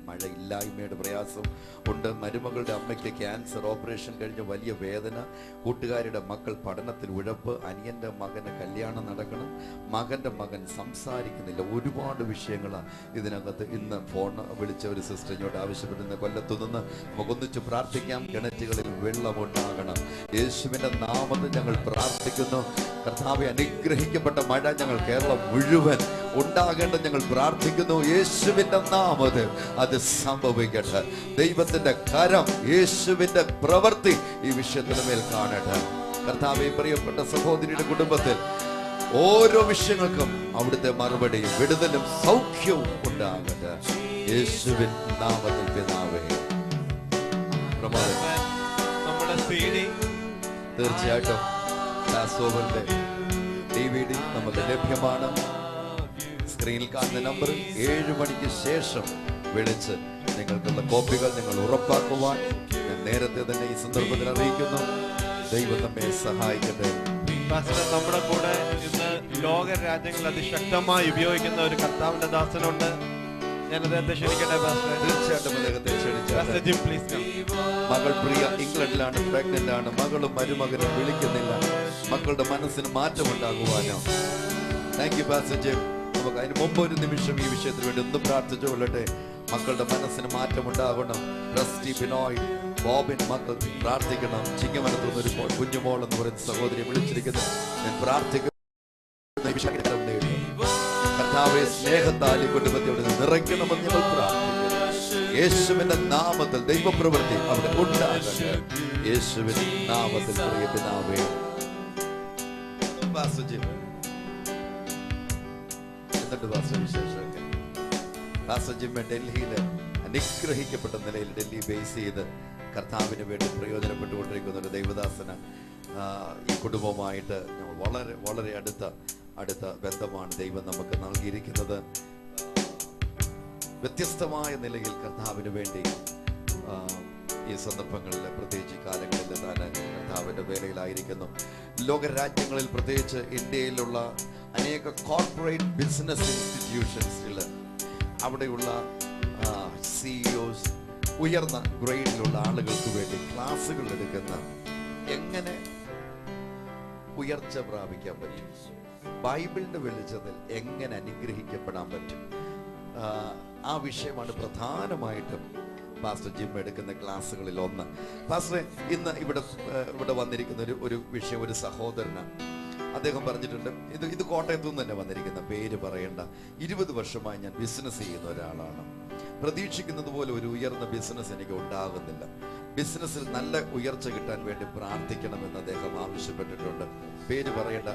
മഴയില്ലായ്മയുടെ പ്രയാസം ഉണ്ട്. മരുമകളുടെ അമ്മയ്ക്ക് ക്യാൻസർ ഓപ്പറേഷൻ കഴിഞ്ഞ വലിയ വേദന, കൂട്ടുകാരുടെ മക്കൾ പഠനത്തിൽ ഉഴപ്പ്, അനിയന്റെ മകന് കല്യാണം നടക്കണം, മകന്റെ മകൻ സംസാരിക്കുന്നില്ല. ഒരുപാട് വിഷയങ്ങളാണ് ഇതിനകത്ത്. ഇന്ന് ഫോൺ വിളിച്ച ഒരു സിസ്റ്റർ ഇങ്ങോട്ട് ആവശ്യപ്പെടുന്ന കൊല്ലത്തു നിന്ന് നമുക്കൊന്നിച്ച് പ്രാർത്ഥിക്കാം. കിണറ്റുകളിൽ വെള്ളമുണ്ടാകണം. യേശുവിന്റെ നാമത്തിൽ ഞങ്ങൾ പ്രാർത്ഥിക്കുന്നു. കർത്താവെ, അനുഗ്രഹിക്കപ്പെട്ട മഴ ഞങ്ങൾ കേരളം മുഴുവൻ ഉണ്ടാകേണ്ടത് ഞങ്ങൾ പ്രാർത്ഥിക്കുന്നു. യേശുവിന്റെ നാമത്തിൽ അത് സംഭവിക്കട്ടെ. ദൈവത്തിന്റെ കരം, യേശുവിന്റെ പ്രവൃത്തി ഈ വിഷയത്തിന് മേൽ കാണട്ടെ. കർത്താവെ, പ്രിയപ്പെട്ട സഹോദരിയുടെ കുടുംബത്തിൽ ഓരോ വിഷയങ്ങൾക്കും അവിടുത്തെ മറുപടിയും വിടുതലും സൗഖ്യവും ഉണ്ടാകട്ടെ. യേശുവിൻ നാമത്തിൽ പിതാവേ. നമ്മുടെ CD തീർച്ചയായിട്ടും പാസ്ഓവറിന്റെ DVD നമുക്ക് ലഭ്യമാണ്. സ്ക്രീനിൽ കാണുന്ന നമ്പർ 7 മണിക്ക് ശേഷം വിളിച്ച് നിങ്ങൾക്കുള്ള കോപ്പികൾ നിങ്ങൾ ഉറപ്പാക്കുവാൻ ഞാൻ നേരത്തെ തന്നെ ഈ സന്ദർഭത്തിൽ അറിയിക്കുന്നു. ദൈവം നമ്മെ സഹായിക്കട്ടെ. നമ്മുടെ കൂടെ ഇന്ന് ലോക രാജ്യങ്ങളിൽ അതിശക്തമായി ഉപയോഗിക്കുന്ന ഒരു കർത്താവിന്റെ ദാസനുണ്ട്. ഞാൻ അദ്ദേഹത്തെ ക്ഷണിക്കട്ടെ പാസ്റ്റർ? തീർച്ചയായിട്ടും അദ്ദേഹത്തെ ക്ഷണിച്ചു. മകൾ പ്രിയ ഇംഗ്ലണ്ടിലാണ്, പ്രഗ്നന്റ് ആണ്. മകളും മരുമകനും വിളിക്കുന്നില്ല. മക്കളുടെ മനസ്സിന് മാറ്റമുണ്ടാകുവാനോ. Thank you pastor Jim. നമുക്ക് അതിന് മുമ്പ് ഒരു നിമിഷം ഈ വിഷയത്തിന് വേണ്ടി ഒന്ന് പ്രാർത്ഥിച്ചു കൊള്ളട്ടെ. മക്കളുടെ മനസ്സിന് മാറ്റമുണ്ടാകണം. ക്രിസ്റ്റി ബിനോയ് ബോബിൻ മക്കൾ പ്രാർത്ഥിക്കണം. ചിങ്ങമനത്തുനിന്ന് ഒരു കുഞ്ഞുമോൾ എന്ന് പറയുന്ന സഹോദരിയെ വിളിച്ചിരിക്കുന്നു. ഞാൻ പ്രാർത്ഥിക്കുന്നു. കർത്താവേ, സ്നേഹത്താൽ ഈ കുടുംബത്തോട് നിറയ്ക്കണമെന്ന് ഞങ്ങൾ പ്രാർത്ഥിക്കുന്നു. യേശുവിന്റെ നാമത്തിൽ ദൈവപ്രവൃത്തി അവിടെ ഉണ്ടാകട്ടെ. യേശുവിന്റെ നാമത്തിൽ പ്രിയ പിതാവേ. ഡൽഹിയില് അനുഗ്രഹിക്കപ്പെട്ട നിലയിൽ ഡൽഹി ബേസ് ചെയ്ത് കർത്താവിന് വേണ്ടി പ്രയോജനപ്പെട്ടുകൊണ്ടിരിക്കുന്ന ഒരു ദൈവദാസന ഈ കുടുംബവുമായിട്ട് വളരെ വളരെ അടുത്ത അടുത്ത ബന്ധമാണ് ദൈവം നമുക്ക് നൽകിയിരിക്കുന്നത്. വ്യത്യസ്തമായ നിലയിൽ കർത്താവിന് വേണ്ടി ഈ സന്ദർഭങ്ങളിൽ, പ്രത്യേകിച്ച് ഈ കാലങ്ങളിൽ താൻ കർത്താവിൻ്റെ വേലയിലായിരിക്കുന്നു. ലോകരാജ്യങ്ങളിൽ, പ്രത്യേകിച്ച് ഇന്ത്യയിലുള്ള അനേക കോർപ്പറേറ്റ് ബിസിനസ് ഇൻസ്റ്റിറ്റ്യൂഷൻസിൽ അവിടെയുള്ള CEOs, ഉയർന്ന ഗ്രേഡിലുള്ള ആളുകൾക്ക് വേണ്ടി ക്ലാസ്സുകൾ എടുക്കുന്ന എങ്ങനെ ഉയർച്ച പ്രാപിക്കാൻ പറ്റും, ബൈബിളിന്റെ വെളിച്ചത്തിൽ എങ്ങനെ അനുഗ്രഹിക്കപ്പെടാൻ പറ്റും, ആ വിഷയമാണ് പ്രധാനമായിട്ടും പാസ്റ്റർ ജിം എടുക്കുന്ന ക്ലാസ്സുകളിൽ ഒന്ന്. പാസ്റ്ററെ, ഇന്ന് ഇവിടെ വന്നിരിക്കുന്ന ഒരു വിഷയം, ഒരു സഹോദരനാണ്. അദ്ദേഹം പറഞ്ഞിട്ടുണ്ട്, ഇത് കോട്ടയത്തു നിന്ന് തന്നെ വന്നിരിക്കുന്ന, പേര് പറയേണ്ട. 20 വർഷമായി ഞാൻ ബിസിനസ് ചെയ്യുന്ന ഒരാളാണ്. പ്രതീക്ഷിക്കുന്നത് പോലെ ഒരു ഉയർന്ന ബിസിനസ് എനിക്ക് ഉണ്ടാകുന്നില്ല. ബിസിനസ്സിൽ നല്ല ഉയർച്ച കിട്ടാൻ വേണ്ടി പ്രാർത്ഥിക്കണമെന്ന് അദ്ദേഹം ആവശ്യപ്പെട്ടിട്ടുണ്ട്. പേര് പറയേണ്ട,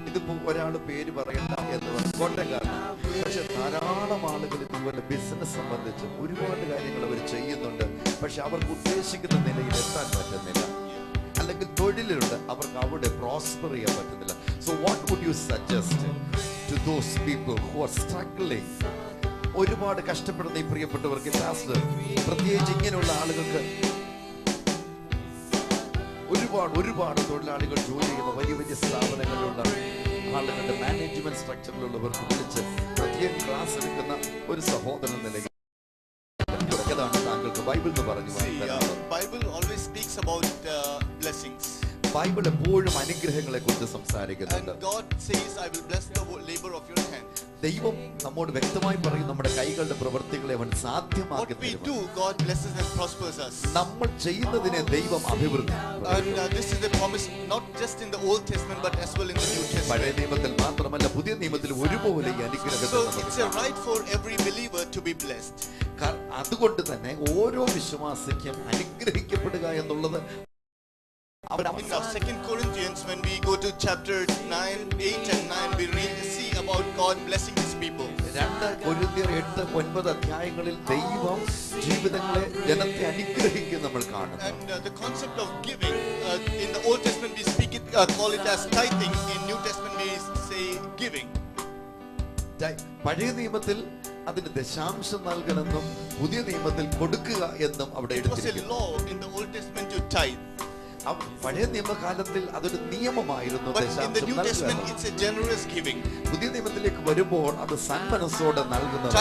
ഇതിപ്പോ ഒരാൾ പേര് പറയേണ്ട എന്ന് കോട്ടയക്കാരനാണ്. പക്ഷെ ധാരാളം ആളുകൾ ഇതുപോലെ ബിസിനസ് സംബന്ധിച്ച് ഒരുപാട് കാര്യങ്ങൾ അവർ ചെയ്യുന്നുണ്ട്. പക്ഷെ അവർക്ക് ഉദ്ദേശിക്കുന്ന നിലയിൽ എത്താൻ പറ്റുന്നില്ല. അല്ലെങ്കിൽ തൊഴിലുണ്ട്, അവർക്ക് അവിടെ പ്രോസ്പർ ചെയ്യാൻ പറ്റുന്നില്ല. So what would you suggest to those people who are struggling? ഒരുപാട് കഷ്ടപ്പെടുന്ന ഈ പ്രിയപ്പെട്ടവർക്ക്, പ്രത്യേകിച്ച് ഇങ്ങനെയുള്ള ആളുകൾക്ക്, ഒരുപാട് തൊഴിലാളികൾ ജോലി ചെയ്യുന്ന വലിയ വലിയ സ്ഥാപനങ്ങളിലുള്ള ആളുകളുടെ മാനേജ്മെന്റ് സ്ട്രക്ചറിലുള്ളവർക്ക് വിളിച്ച് പ്രത്യേക ക്ലാസ് എടുക്കുന്ന ഒരു സഹോദരൻ നിലയിൽ ഏതാണ് താങ്കൾക്ക് ബൈബിൾ എന്ന് പറഞ്ഞു? Bible always speaks about blessings. Bible എപ്പോഴും അനുഗ്രഹങ്ങളെ കുറിച്ച് സംസാരിക്കുന്നുണ്ട്. And God says, I will bless the labor of your hand. ദൈവം നമ്മോട് വ്യക്തമായി പറയും, നമ്മുടെ കൈകളുടെ പ്രവൃത്തികളെ അവൻ സാധ്യമാക്കി What we do, God blesses and prospers us. നമ്മൾ ചെയ്യുന്നതിനെ ദൈവം അഭിവൃദ്ധി. And this is a promise not just in the Old Testament but as well in the New Testament. പഴയ നിയമത്തിൽ മാത്രമല്ല പുതിയ നിയമത്തിൽ ഒരുപോലെ ഈ അനുഗ്രഹത്തെ So it's a right for every believer to be blessed. അതുകൊണ്ട് തന്നെ ഓരോ വിശ്വാസിക്കും അനുഗ്രഹിക്കപ്പെടുക എന്നുള്ളത് In 2 Corinthians, when we go to chapter 9, 8 and 9, we see about God blessing his people. 2 കൊരിന്ത്യർ 8-9 അധ്യായങ്ങളിൽ ദൈവം ജീവിതങ്ങളെ, ജനത്തെ അനുഗ്രഹിക്കും നമ്മൾ കാണുന്നു. And the concept of giving, in the Old Testament we speak it, call it as tithing. In New Testament we say giving. പഴയ നിയമത്തിൽ അതിന് ദശാംശം നൽകണമെന്നും പുതിയ നിയമത്തിൽ കൊടുക്കുക എന്നും അവിടെ എഴുതിയിരിക്കുന്നു. It was a law in the Old Testament to tithe. പഴയ നിയമകാലത്തിൽ അതൊരു നിയമമായിരുന്നു. പുതിയ നിയമത്തിലേക്ക് വരുമ്പോൾ അത് സന്മനസ്സോടെ നൽകുന്നതാണ്.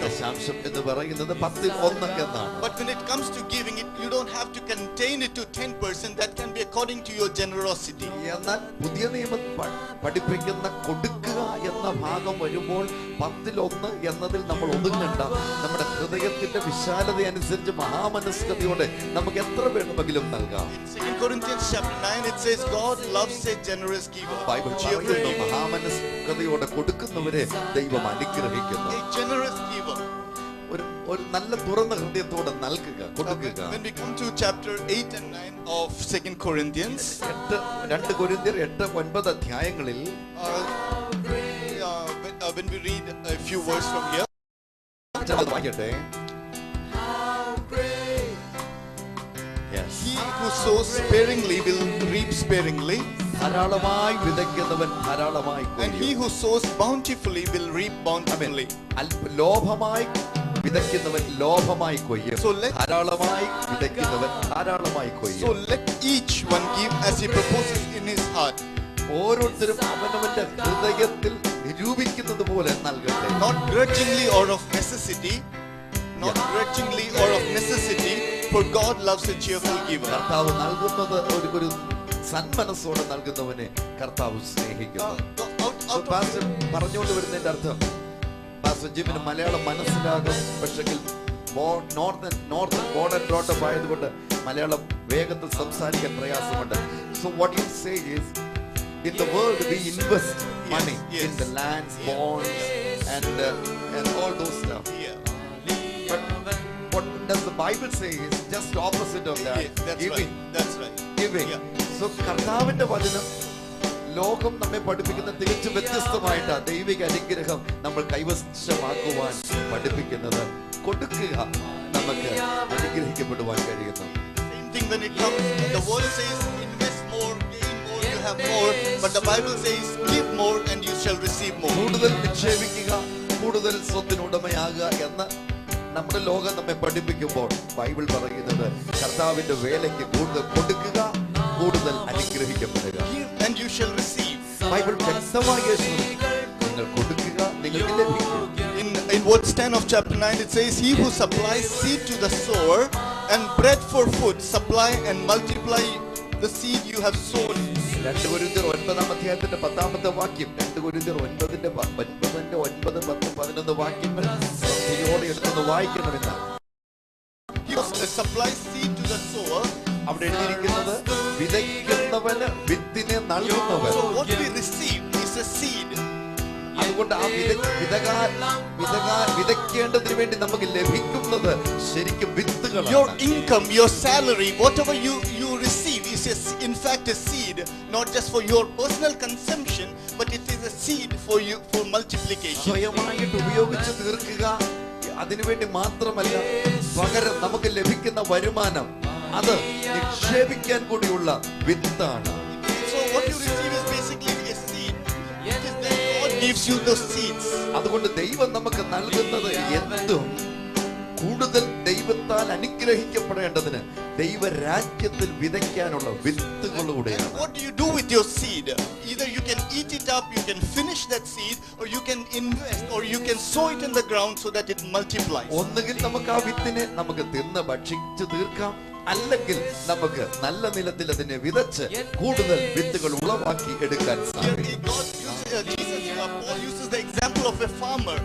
ദശാംശം എന്ന് പറയുന്നത് 10% എന്നാണ്. But when it comes to giving it, you don't have to contain it to 10%. That can be according to your generosity. എന്നാൽ പുതിയ നിയമം പഠിപ്പിക്കുന്ന കൊടുക്കുക എന്ന ഭാഗം വരുമ്പോൾ 10% എന്നതിൽ നമ്മൾ ഒതുങ്ങണ്ട. നമ്മുടെ ഹൃദയത്തിന്റെ വിശാലത അനുസരിച്ച് മനസ്കതയോടെ നമുക്ക് എത്ര വേണമെങ്കിലും നൽകാം. In 2 Corinthians chapter 9 it says God loves a generous giver. Bible പറയുന്നു, മഹാമനസ്കതയോടെ കൊടുക്കുന്നവരെ ദൈവം അനുഗ്രഹിക്കുന്നു. A generous giver. ഒരു നല്ല തുറന്ന ഹൃദയത്തോടെ നൽകുക, കൊടുക്കുക. When we come to chapter 8 and 9 of 2 Corinthians, 2 കൊരിന്ത്യർ 8-9 അധ്യായങ്ങളിൽ when we read a few words from here, വായിക്കട്ടെ. He who sows sparingly will reap sparingly, ധാരാളമായി വിതയ്ക്കുന്നവൻ ധാരാളമായി കൊയ്യും. And he who sows bountifully will reap bountifully. ലോഭമായി വിതയ്ക്കുന്നവൻ ലോഭമായി കൊയ്യും. ധാരാളമായി വിതയ്ക്കുന്നവൻ ധാരാളമായി കൊയ്യും. So let each one give as he proposes in his heart. ഓരോരുത്തരും അവനവന്റെ ഹൃദയത്തിൽ നിരൂപിക്കുന്നത് പോലെ നൽകട്ടെ. Not grudgingly or of necessity, not grudgingly or of necessity, for God loves a cheerful giver. കർത്താവ് നൽകുന്നത് ഒരു സന്മനസ്സോടെ നൽകുന്നവനെ കർത്താവ് സ്നേഹിക്കുന്നു. പറഞ്ഞുകൊണ്ട് വരുന്നതിന്റെ അർത്ഥം, പാസ്റ്റർ ജിമിന് മലയാളം മനസ്സിലാകും, പക്ഷേ നോർത്തൻ ബോർഡർ ബ്രോട്ടപ്പ് ആയതുകൊണ്ട് മലയാളം വേഗത്തിൽ സംസാരിക്കാൻ പ്രയാസമുണ്ട്. So what you say is, in the world we invest money in the lands, bonds and all those stuff. But what does the Bible say is just opposite of that. Giving. That's right. Giving. So കർത്താവിന്റെ വചനം ലോകം നമ്മെ പഠിപ്പിക്കുന്ന തികച്ചും വ്യത്യസ്തമായിട്ടാണ്. ദൈവിക അനുഗ്രഹം നമ്മൾ കൈവശമാക്കുവാൻ പഠിപ്പിക്കുന്നത്. കൊടുക്കുക നമുക്ക് അനുഗ്രഹിക്കപ്പെടുവാൻ കഴിയുന്നു. Same thing when it comes, the word says invest more, gain have more, but the Bible says, give more and you shall receive more. കൂടുതൽ നിക്ഷേപിക്കുക, കൂടുതൽ സ്വത്തിന് ഉടമയാകുക എന്ന് നമ്മുടെ ലോകം നമ്മെ പഠിപ്പിക്കുമ്പോൾ ബൈബിൾ പറയുന്നത് കർത്താവിന്റെ വേലയ്ക്ക് കൂടുതൽ കൊടുക്കുക, കൂടുതൽ അനുഗ്രഹിക്കപ്പെടുക. Give and you shall receive. Bible വ്യക്തമായി നിങ്ങൾ കൊടുക്കുക, നിങ്ങൾക്ക് ലഭിക്കും. In verse 10 of chapter 9 it says, he who supplies seed to the sower and bread for food, supply and multiply the seed you have sown. 2 കൊരിന്ത്യർ 9-ാം അധ്യായത്തിന്റെ 10-ാമത്തെ വാക്യം, 2 കൊരിന്ത്യർ 9-ന്റെ 9, 10, 11 വാക്യങ്ങൾ ശ്രദ്ധയോടെ എടുത്തൊന്ന് വായിക്കണമെന്നാണ്. He who supplies seed to the sower. അവിടെ എഴുതിയിരിക്കുന്നത് വിതയ്ക്കുന്നവന് വിത്തിനെ നൽകുന്നവൻ. So what we receive is a seed. അതുകൊണ്ട് ആ വിതയ്ക്കേണ്ടതിന് വേണ്ടി നമുക്ക് ലഭിക്കുന്നത് ശരിക്കും വിത്തുകളാണ്. Your income, your salary, whatever you receive is in fact a seed, not just for your personal consumption, but it is a seed for you for multiplication. സ്വയമായിട്ട് ഉപയോഗിച്ച് തീർക്കുക, അതിനുവേണ്ടി മാത്രമല്ല, പകരം നമുക്ക് ലഭിക്കുന്ന വരുമാനം അത് നിക്ഷേപിക്കാൻ കൂടിയുള്ള വിത്താണ്. So what you receive is basically a seed. It is that God gives you those seeds. അതുകൊണ്ട് ദൈവം നമുക്ക് നൽകുന്നത് എന്തും കൂടുതൽ ദൈവത്താൽ അനുഗ്രഹിക്കപ്പെടേണ്ടതിന് ദൈവരാജ്യത്തിൽ വിതയ്ക്കാനുള്ള വിത്തുകളിലൂടെയാണ്. What do you do with your seed? Either you can eat it up, you can finish that seed, or you can invest, or you can sow it in the ground so that it multiplies. ഒന്നുകിൽ നമുക്ക് ആ വിത്തിനെ നമുക്ക് തിന്ന് ഭക്ഷിച്ചു തീർക്കാം, അല്ലെങ്കിൽ നമുക്ക് നല്ല നിലത്തിൽ അതിനെ വിതച്ച് കൂടുതൽ വിത്തുകൾ ഉളവാക്കി എടുക്കാൻ സാധിക്കും. Paul uses the example of a farmer.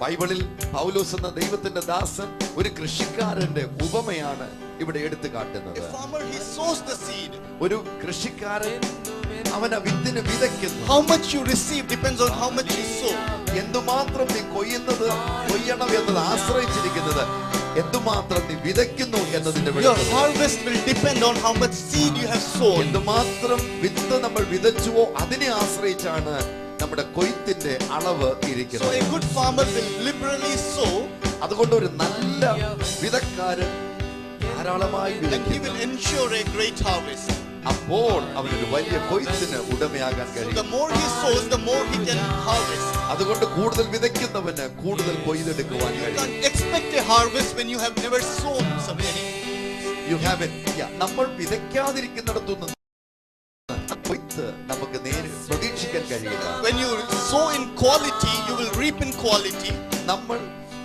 ബൈബിളിൽ പൗലോസ് എന്ന ദൈവത്തിന്റെ ദാസൻ ഒരു കൃഷിക്കാരന്റെ ഉപമയാണ് ഇവിടെ എടുത്തു കാട്ടുന്നത്. A farmer, he sows the seed. ഒരു കൃഷിക്കാരൻ അവൻ ആ വിത്തിനെ വിതയ്ക്കുന്നു. How much you receive depends on how much you sow. എന്തുമാത്രം നീ കൊയ്യണം എന്നത് ആശ്രയിച്ചിരിക്കുന്നത് എന്തുമാത്രം നീ വിതയ്ക്കുന്നു എന്നതിന്റെ Your harvest will depend on how much seed you have sown. എന്തുമാത്രം വിത്ത് നമ്മൾ വിതച്ചുവോ അതിനെ ആശ്രയിച്ചാണ് നമ്മുടെ കൊയ്ത്തിന്റെ അളവ് ഇരിക്കുന്നത്. So a good farmer will liberally sow. അതുകൊണ്ട് ഒരു നല്ല വിതക്കാരൻ ധാരാളമായി And he വിതയ്ക്കുന്നു. will ensure a great harvest. അപ്പോൾ അവനൊരു വലിയ കൊയ്ത്തിന് ഉടമയാകാൻ The കഴിയും. more he sows, the more he can harvest. അതുകൊണ്ട് കൂടുതൽ വിതയ്ക്കുന്നവന് കൂടുതൽ കൊയ്തെടുക്കുവാൻ You കഴിയും. can't expect a harvest when you have never sown something. നമ്മൾ വിതയ്ക്കാതിരിക്കുന്നിടത്തുനിന്ന് കൊയ്ത്ത് നമുക്ക് പ്രതീക്ഷിക്കാൻ കഴിയില്ല. When you sow in quality, you will reap in quality. നമ്മൾ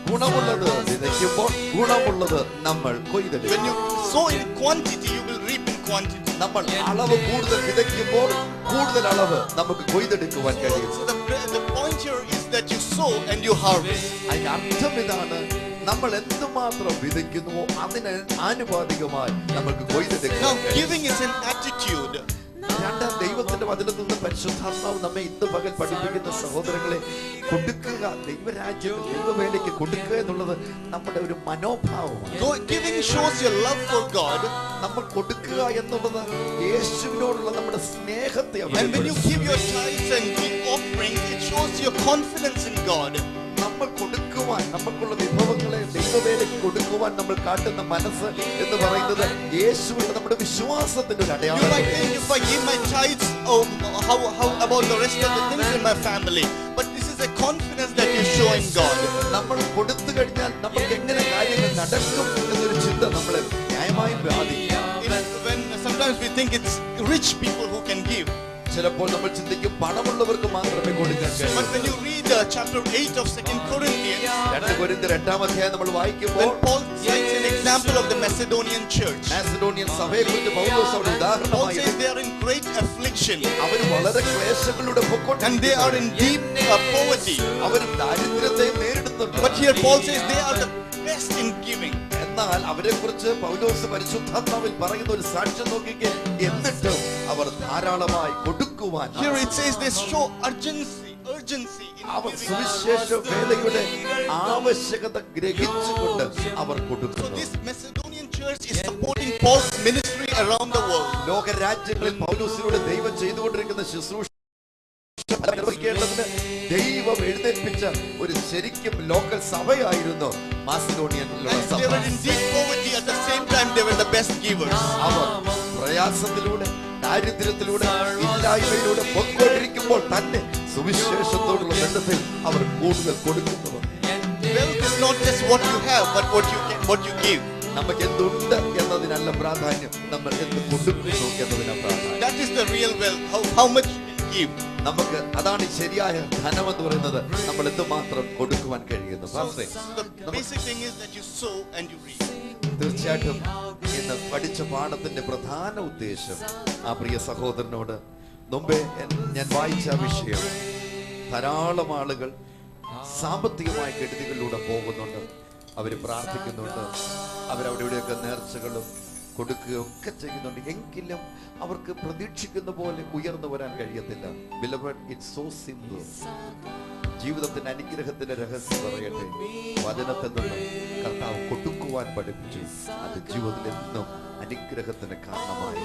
ഗുണമുള്ളത് വിതയ്ക്കുമ്പോൾ ഗുണമുള്ളത് നമ്മൾ കൊയ്തെടുക്കും. When you sow in quantity, you will reap in quantity. നമ്മൾ അളവ് കൂടുതൽ വിതയ്ക്കുമ്പോൾ കൂടുതൽ അളവ് നമുക്ക് കൊയ്തെടുക്കുവാൻ കഴിയും. So the point here is that you sow and you harvest. അതിന്റെ അർത്ഥം ഇതാണ്, നമ്മൾ എന്തുമാത്രം വിതയ്ക്കുന്നുവോ അതിന് ആനുപാതികമായി നമുക്ക് കൊയ്തെടുക്കാം. Now giving is an attitude. രണ്ടാം ദൈവത്തിന്റെ വചനത്തിൽ നിന്ന് പരിശുദ്ധാത്മാവ് നമ്മെ ഇന്ന് പകൽ പഠിപ്പിക്കുന്ന സഹോദരങ്ങളെ, കൊടുക്കുക, ദൈവരാജ്യത്തിൽ ദൈവവേലയ്ക്ക് കൊടുക്കുക എന്നുള്ളത് നമ്മുടെ ഒരു മനോഭാവമാണ്. Giving shows your love for God. നമ്മൾ കൊടുക്കുക എന്നുള്ളത് യേശുവിനോടുള്ള നമ്മുടെ സ്നേഹത്തെ And when you give your tithes and give offerings, it shows your confidence in God. നമ്മൾ കൊടുക്കുവാൻ, നമുക്കുള്ള വിഭവങ്ങളെ ദൈവവേലയ്ക്ക് കൊടുക്കുവാൻ നമ്മൾ കാട്ടുന്ന മനസ്സ് എന്ന് പറയുന്നത് യേശുവിന്റെ നമ്മുടെ വിശ്വാസത്തിന്റെ ഒരു You അടയാളം. might think, if I give my tithes, how about the rest of the things in my family? But this is a confidence that you show in God. നമ്മൾ കൊടുത്തു കഴിഞ്ഞാൽ നമുക്ക് എങ്ങനെ കാര്യങ്ങൾ നടക്കും എന്നൊരു ചിന്ത നമ്മളെ ന്യായമായും ബാധിക്കും. When sometimes we think it's rich people who can give. ചിലപ്പോൾ നമ്മൾ ചിന്തിക്കും പണമുള്ളവർക്ക് മാത്രമേ കൊടുക്കാൻ കഴിയൂ. But when you read chapter 8 of 2 Corinthians, 2 കൊരിന്ത്യർ 8-ാം അധ്യായം നമ്മൾ വായിക്കുമ്പോൾ when Paul cites an example of the Macedonian church, Macedonian സഭയെക്കുറിച്ച് പൗലോസ് അവിടെ Paul ഉദാഹരണമായി says they are in great affliction അവർ വളരെ ക്ലേശങ്ങളുടെ and they are in deep poverty. അവർ ദാരിദ്ര്യത്തെ നേരിടുന്നുണ്ട്. But here Paul says they are the best in giving. എന്നാൽ അവരെ കുറിച്ച് പൗലോസ് പരിശുദ്ധാത്മാവിൽ പറയുന്ന ഒരു സാക്ഷ്യം നോക്കിക്കേ, എന്നിട്ടും അവർ ധാരാളമായി കൊടുക്കുവാൻ. Here it says they show urgency in our giving. സുവിശേഷ വേലയുടെ ആവശ്യകത ഗ്രഹിച്ചുകൊണ്ട് അവർ So കൊടുക്കുന്നു. this Macedonian church is supporting Paul's ministry around the world. ലോകരാജ്യങ്ങളിൽ പൗലോസിലൂടെ ദൈവം ചെയ്തുകൊണ്ടിരിക്കുന്ന ശുശ്രൂഷ നിർവഹിക്കേണ്ടതിന് ദൈവം എഴുന്നേൽപ്പിച്ച ഒരു ശരിക്കും ലോക്കൽ സഭയായിരുന്നു മാസിഡോണിയനിലുള്ള And സഭ. they were in deep poverty, at the same time they were the best givers. അവർ പ്രയാസത്തിലൂടെ ദാരിദ്ര്യത്തിലൂടെ ഇല്ലായ്മയിലൂടെ പൊയ്ക്കൊണ്ടിരിക്കുമ്പോൾ തന്നെ സുവിശേഷത്തോടുള്ള ബന്ധത്തിൽ അവർ കൂടുതൽ കൊടുക്കുന്നവർ. Wealth is not just what you have, but what you give. നമുക്ക് എന്തുണ്ട് എന്നതിനല്ല പ്രാധാന്യം, നമ്മൾ എന്ത് കൊടുക്കുന്നു എന്നതിനാണ് പ്രാധാന്യം. That is the real wealth. How much you give. നമുക്ക് അതാണ് ശരിയായ ധനം എന്ന് പറയുന്നത്, നമ്മൾ എന്തുമാത്രം കൊടുക്കുവാൻ കഴിയുന്നു. The basic thing is that you sow and you reap. തീർച്ചയായിട്ടും ഇന്ന് പഠിച്ച പാഠത്തിന്റെ പ്രധാന ഉദ്ദേശം ആ പ്രിയ സഹോദരനോട് മുമ്പേ ഞാൻ വായിച്ച വിഷയം, ധാരാളം ആളുകൾ സാമ്പത്തികമായ കെടുതികളിലൂടെ പോകുന്നുണ്ട്, അവര് പ്രാർത്ഥിക്കുന്നുണ്ട്, അവരവിടെ ഇവിടെയൊക്കെ നേർച്ചകളും കൊടുക്കുകയൊക്കെ ചെയ്യുന്നുണ്ട്, എങ്കിലും അവർക്ക് പ്രതീക്ഷിക്കുന്ന പോലെ ഉയർന്നു വരാൻ കഴിയത്തില്ല. Beloved, it's so simple. ജീവിതത്തിന്റെ അനുഗ്രഹത്തിന്റെ രഹസ്യം പറയട്ടെ, വചനത്തിൽ നിന്ന് കർത്താവ് കൊടുക്കുവാൻ പഠിപ്പിച്ചു, അത് ജീവിതത്തിൽ എന്നും അനുഗ്രഹത്തിന് കാരണമായി.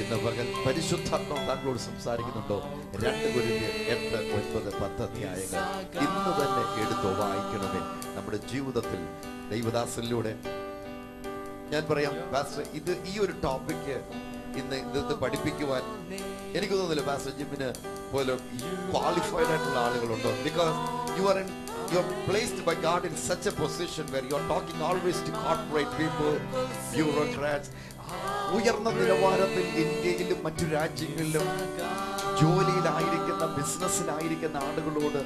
ഇന്ന് പകൽ പരിശുദ്ധാത്മാവ് താങ്കളോട് സംസാരിക്കുന്നുണ്ടോ? 2 കൊരിന്ത്യർ 8, 9, 10 അധ്യായങ്ങൾ ഇന്ന് തന്നെ എടുത്തോ, വായിക്കണമേ. നമ്മുടെ ജീവിതത്തിൽ ദൈവദാസനിലൂടെ ഞാൻ പറയാം പാസ്റ്റർ, ഈ ഒരു ടോപ്പിക്ക് ഇന്ന് ഇത് പഠിപ്പിക്കുവാൻ എനിക്ക് തോന്നുന്നില്ല പാസ്റ്റർ ജിമ്മിന് പോലും ക്വാളിഫൈഡ് ആയിട്ടുള്ള ആളുകളുണ്ടോ? Because you are placed by God in such a position where you are talking always to corporate people, bureaucrats. ഉയർന്ന നിലവാരത്തിൽ ഇന്ത്യയിലും മറ്റു രാജ്യങ്ങളിലും ജോലിയിലായിരിക്കുന്ന ബിസിനസ്സിലായിരിക്കുന്ന ആളുകളോട്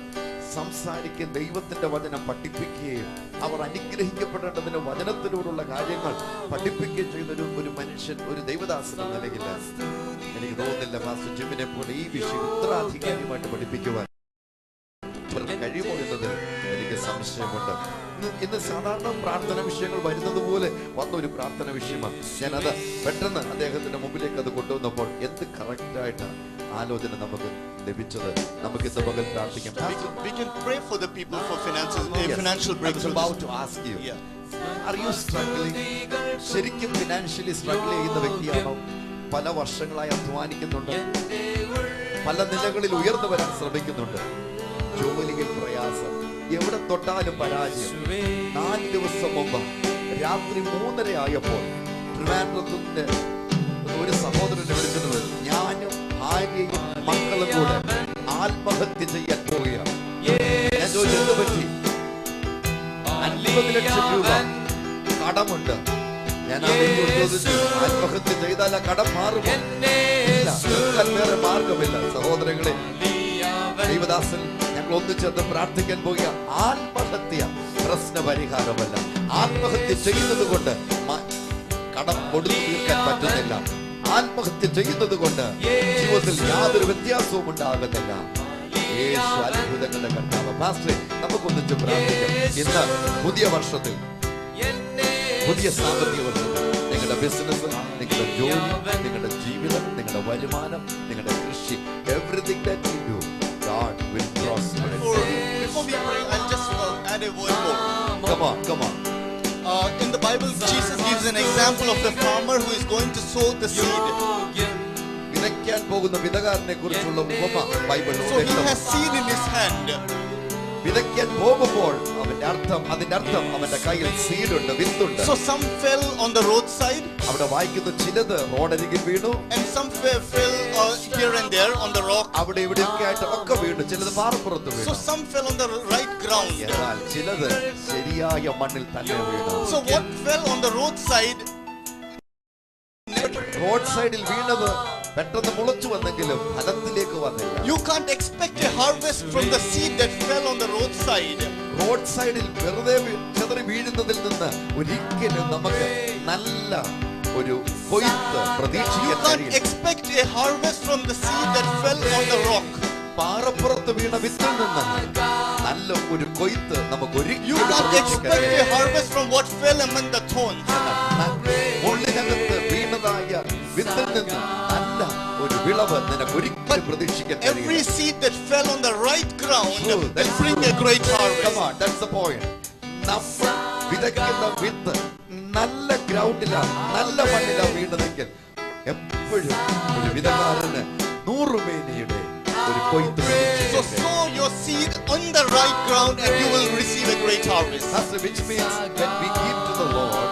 സംസാരിക്കുക, ദൈവത്തിന്റെ വചനം പഠിപ്പിക്കുകയും അവർ അനുഗ്രഹിക്കപ്പെടേണ്ടതിന് വചനത്തിനോടുള്ള കാര്യങ്ങൾ പഠിപ്പിക്കുകയും ചെയ്യുന്ന ഒരു മനുഷ്യൻ, ഒരു ദൈവദാസൻ എന്ന നിലയിൽ എനിക്ക് തോന്നുന്നില്ല പാസ്റ്റർ ജിമ്മിനെ പോലെ ഈ വിഷയം ഉത്തരാധികാരിയുമായിട്ട് പഠിപ്പിക്കുവാൻ കഴിയുമോ എന്നത് എനിക്ക് സംശയമുണ്ട്. ഇന്ന് സാധാരണ പ്രാർത്ഥന വിഷയങ്ങൾ വരുന്നത് പോലെ വന്ന ഒരു പ്രാർത്ഥന വിഷയമാണ്. ഞാനത് പെട്ടെന്ന് അദ്ദേഹത്തിന്റെ മുമ്പിലേക്ക് അത് കൊണ്ടുവന്നപ്പോൾ എന്ത് കറക്റ്റായിട്ട് ആലോചന നമുക്ക് ലഭിച്ചത്. നമുക്ക് ഇന്ന് പകൽ പ്രാർത്ഥിക്കാം. We can pray for the people for financial breakthrough. About to ask you, are you struggling? ശരിക്കും ഫിനാൻഷ്യലി സ്ട്രഗിൾ ചെയ്യുന്ന വ്യക്തിയാണോ? പല വർഷങ്ങളായി അധ്വാനിക്കുന്നുണ്ട്, പല നിലകളിൽ ഉയർന്നു വരാൻ ശ്രമിക്കുന്നുണ്ട്, ജോലിയിൽ പ്രയാസം, എവിടെ തൊട്ടാലും പരാജയം. 4 ദിവസം മുമ്പ് രാത്രി 3:30 ആയപ്പോൾ ട്രിവാൻഡ്രത്തിന്റെ ഒരു സഹോദരനെ വിളിച്ചത്, ഞാനും ഭാര്യയും മക്കളും കൂടെ ആത്മഹത്യ ചെയ്യാൻ പോവുകയാണ്. ഞാൻ ചോദിച്ചു, എന്ത് പറ്റി? 50 ലക്ഷം രൂപ കടമുണ്ട്. ഞാൻ ആ വ്യക്തിയോട് ചോദിച്ചു, ആത്മഹത്യ ചെയ്താൽ ആ കടം മാറുമോ? ഇല്ല, വേറെ മാർഗമില്ല. സഹോദരങ്ങളെ, ദൈവദാസൻ ഞങ്ങൾ ഒന്നിച്ചേർന്ന് പ്രാർത്ഥിക്കാൻ പോകുക. ആത്മഹത്യ പ്രശ്ന പരിഹാരമല്ല. ആത്മഹത്യ ചെയ്യുന്നത് കൊണ്ട് കടം കൊടുത്തു തീർക്കാൻ പറ്റുന്നില്ല. ആത്മഹത്യ ചെയ്യുന്നത് കൊണ്ട് ജീവിതത്തിൽ യാതൊരു വ്യത്യാസവും ഉണ്ടാകുന്നില്ല. യേശു അത്ഭുതങ്ങളുടെ കർത്താവ്. പാസ്റ്ററെ, നമുക്കൊന്നിച്ച് പ്രാർത്ഥിക്കാം. ഇന്ന് പുതിയ വർഷത്തിൽ, പുതിയ സാമ്പത്തിക വർഷത്തിൽ നിങ്ങളുടെ ബിസിനസ്, നിങ്ങളുടെ ജോലി, നിങ്ങളുടെ ജീവിതം, നിങ്ങളുടെ വരുമാനം, നിങ്ങളുടെ കൃഷി, everything that you do, God will prosper. Before we pray, I'll just add a word more. Come on. In the Bible, Jesus gives an example of the farmer who is going to sow the seed. വിതയ്ക്കാൻ പോകുന്ന വിതകാരനെ കുറിച്ചുള്ള ഉപമ ബൈബിളിൽ So he has seed in his hand. വിതയ്ക്കാൻ പോകുമ്പോൾ അതിന്റെ അർത്ഥം അവന്റെ കയ്യിൽ സീഡുണ്ട്, വിത്തുണ്ട്. So some fell on the roadside. അവിടെ വായിക്കുന്നു, ചിലത് റോഡരികിൽ വീണു. And some fell here and there on the rock. അവിടെ ഇവിടെയൊക്കെ ആയിട്ട് ഒക്കെ വീണു. ചിലത് പാറപ്പുറത്ത് വീണു. So some fell on the right ground. എന്നാൽ ചിലത് ശരിയായ മണ്ണിൽ തന്നെ വീണു. So what fell on the roadside? Road സൈഡിൽ വീണത് പെട്ടെന്ന് മുളച്ചു വന്നെങ്കിലും ഫലത്തിലേക്ക് വന്നില്ല. You can't expect a harvest from the seed that fell on the roadside. Road സൈഡിൽ വെറുതെ ചെതറി വീഴുന്നതിൽ നിന്ന് ഒരിക്കലും നമുക്ക് നല്ല ഒരു കൊയ്ത്ത് പ്രതീക്ഷിക്കാൻ You can't കഴിയില്ല. expect a harvest from the seed that fell on the rock. പാറപ്പുറത്ത് വീണ വിത്തിൽ നിന്ന് നല്ല ഒരു കൊയ്ത്ത് നമുക്ക് You ഒരിക്കലും can't പ്രതീക്ഷിക്കാൻ expect a കഴിയില്ല. harvest from what fell among the thorns. മുള്ളിനകത്ത് വീണതായ വിത്തിൽ നിന്ന് നല്ല ഒരു വിളവ് നിനക്ക് ഒരിക്കലും പ്രതീക്ഷിക്കാൻ Every കഴിയില്ല. seed that fell on the right ground True, will that's bring a great harvest. Come on, that's the point. നമ്മൾ വിതയ്ക്കുന്ന വിത്ത് നല്ല ഗ്രൗണ്ടിലാണ്, നല്ല മണ്ണിലാണ് വീണതെങ്കിൽ എപ്പോഴും ഒരു വിതകാരന് 100 മേനിയുടെ ഒരു കൊയ്ത്ത് So പ്രതീക്ഷിക്കാൻ കഴിയും. sow your seed on the right ground and you will receive a great harvest. That's which means when we give to the Lord,